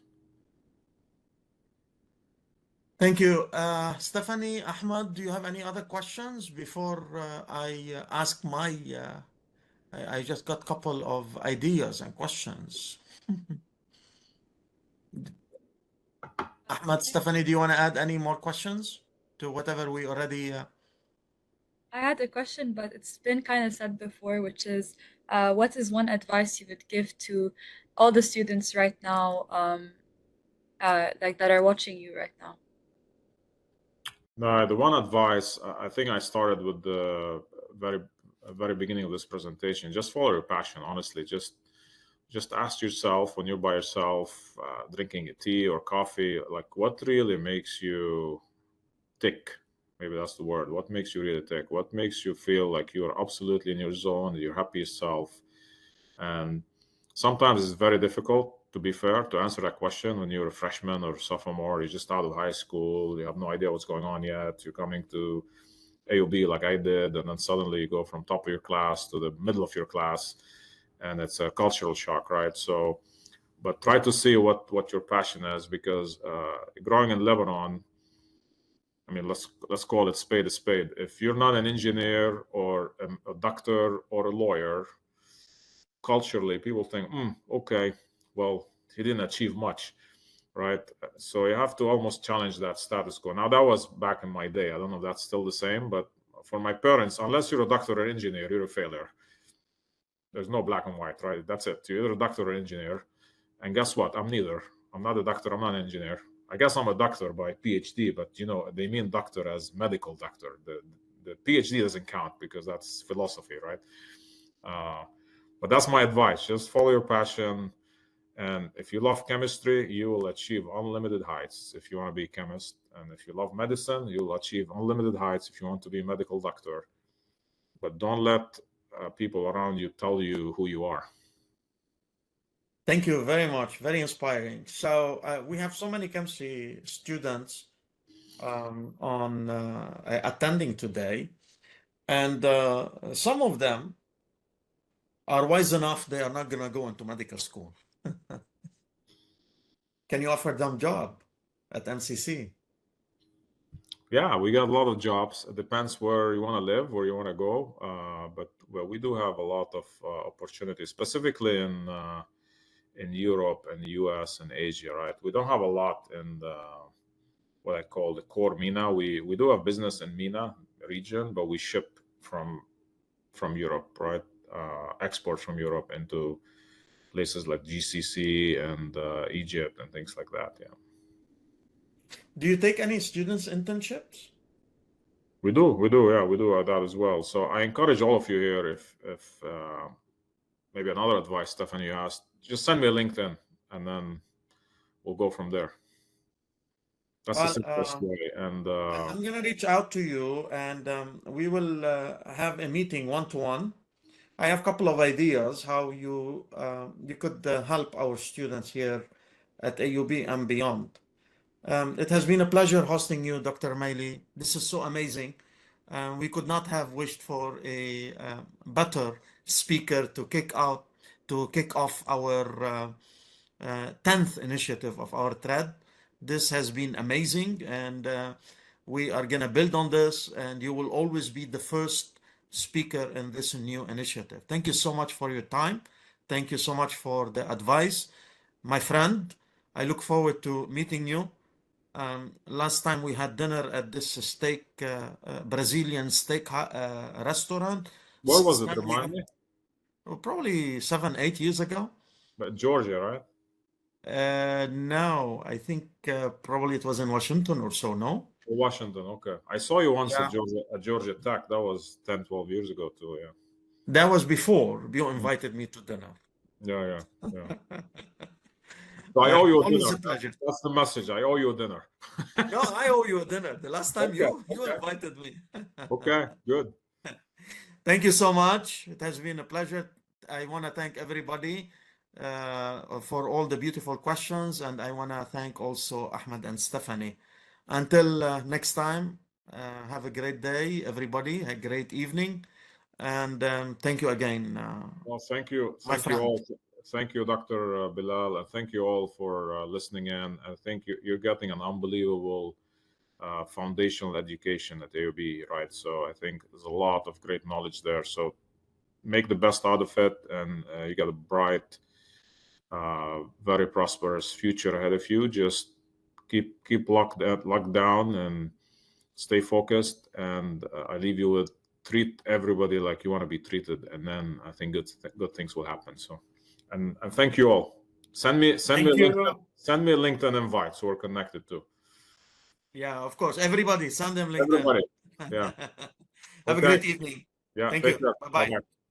Thank you. Stephanie, Ahmed, do you have any other questions before I ask my, I just got a couple of ideas and questions. Ahmed, Stephanie, do you want to add any more questions to whatever we already? I had a question, but it's been kind of said before, which is, what is one advice you would give to all the students right now, like that are watching you right now? The one advice, I think I started with the very beginning of this presentation. Just follow your passion. Honestly, just ask yourself when you're by yourself, drinking a tea or coffee, like what really makes you tick. Maybe that's the word. What makes you really tick? What makes you feel like you're absolutely in your zone, your happiest self? And sometimes it's very difficult, to be fair, to answer that question when you're a freshman or sophomore. You're just out of high school. You have no idea what's going on yet. You're coming to AUB like I did, and then suddenly you go from top of your class to the middle of your class, and it's a cultural shock, right? So, but try to see what your passion is, because growing in Lebanon, I mean, let's call it spade a spade. If you're not an engineer or a doctor or a lawyer, culturally people think, okay, well, he didn't achieve much, right? So you have to almost challenge that status quo. Now, that was back in my day. I don't know if that's still the same, but for my parents, unless you're a doctor or engineer, you're a failure. There's no black and white, right? That's it. You're either a doctor or engineer. And guess what? I'm neither. I'm not a doctor. I'm not an engineer. I guess I'm a doctor by PhD, but they mean doctor as medical doctor. The PhD doesn't count because that's philosophy, right? But that's my advice. Just follow your passion. And if you love chemistry, you will achieve unlimited heights if you want to be a chemist. And if you love medicine, you'll achieve unlimited heights if you want to be a medical doctor. But don't let people around you tell you who you are. Thank you very much. Very inspiring. So we have so many chemistry students on attending today, and some of them are wise enough they are not going to go into medical school. Can you offer them job at MCC? Yeah, we got a lot of jobs. It depends where you want to live, where you want to go. But well, we do have a lot of opportunities, specifically in Europe and the US and Asia, right? We don't have a lot in what I call the core MENA. We do have business in MENA region, but we ship from Europe, right? Export from Europe into places like GCC and Egypt and things like that. Yeah. Do you take any students internships? We do, yeah, we do that as well. So I encourage all of you here, if maybe another advice, Stephanie, you asked, just send me a LinkedIn, and then we'll go from there. That's the simplest way. And I'm going to reach out to you, and we will have a meeting one-to-one. I have a couple of ideas how you could help our students here at AUB and beyond. It has been a pleasure hosting you, Dr. Rmaile. This is so amazing. We could not have wished for a better speaker to kick off our 10th initiative of our TrEd. This has been amazing, and we are going to build on this, and you will always be the first speaker in this new initiative. Thank you so much for your time. Thank you so much for the advice. My friend, I look forward to meeting you. Last time we had dinner at this Brazilian steak restaurant. What was it? Remind me? probably 7, 8 years ago. But Georgia, right? No, I think probably it was in Washington or so, no? Washington, okay. I saw you once Yeah. at Georgia Tech. That was 10, 12 years ago too, yeah. That was before you invited me to dinner. Yeah. So I owe you a Always dinner. a pleasure. That's the message. I owe you a dinner. No, I owe you a dinner. The last time Okay, you invited me. Okay, good. Thank you so much. It has been a pleasure. I want to thank everybody for all the beautiful questions, and I want to thank also Ahmed and Stephanie. Until next time, have a great day, everybody. A great evening, and thank you again, Well, thank my you friend. all. Thank you, Dr. Bilal, and thank you all for listening in. I think you're getting an unbelievable foundational education at AUB, right? So I think there's a lot of great knowledge there. So make the best out of it, and you got a bright, very prosperous future ahead of you. Just keep locked down and stay focused. And I leave you with treat everybody like you want to be treated, and then I think good things will happen. So, and thank you all. Send me Thank a you. send me a LinkedIn invite so we're connected too. Yeah, of course. Everybody, send them LinkedIn. Everybody, yeah. Have a Okay. great evening. Yeah. Thank Take you. care. Bye-bye. Bye-bye.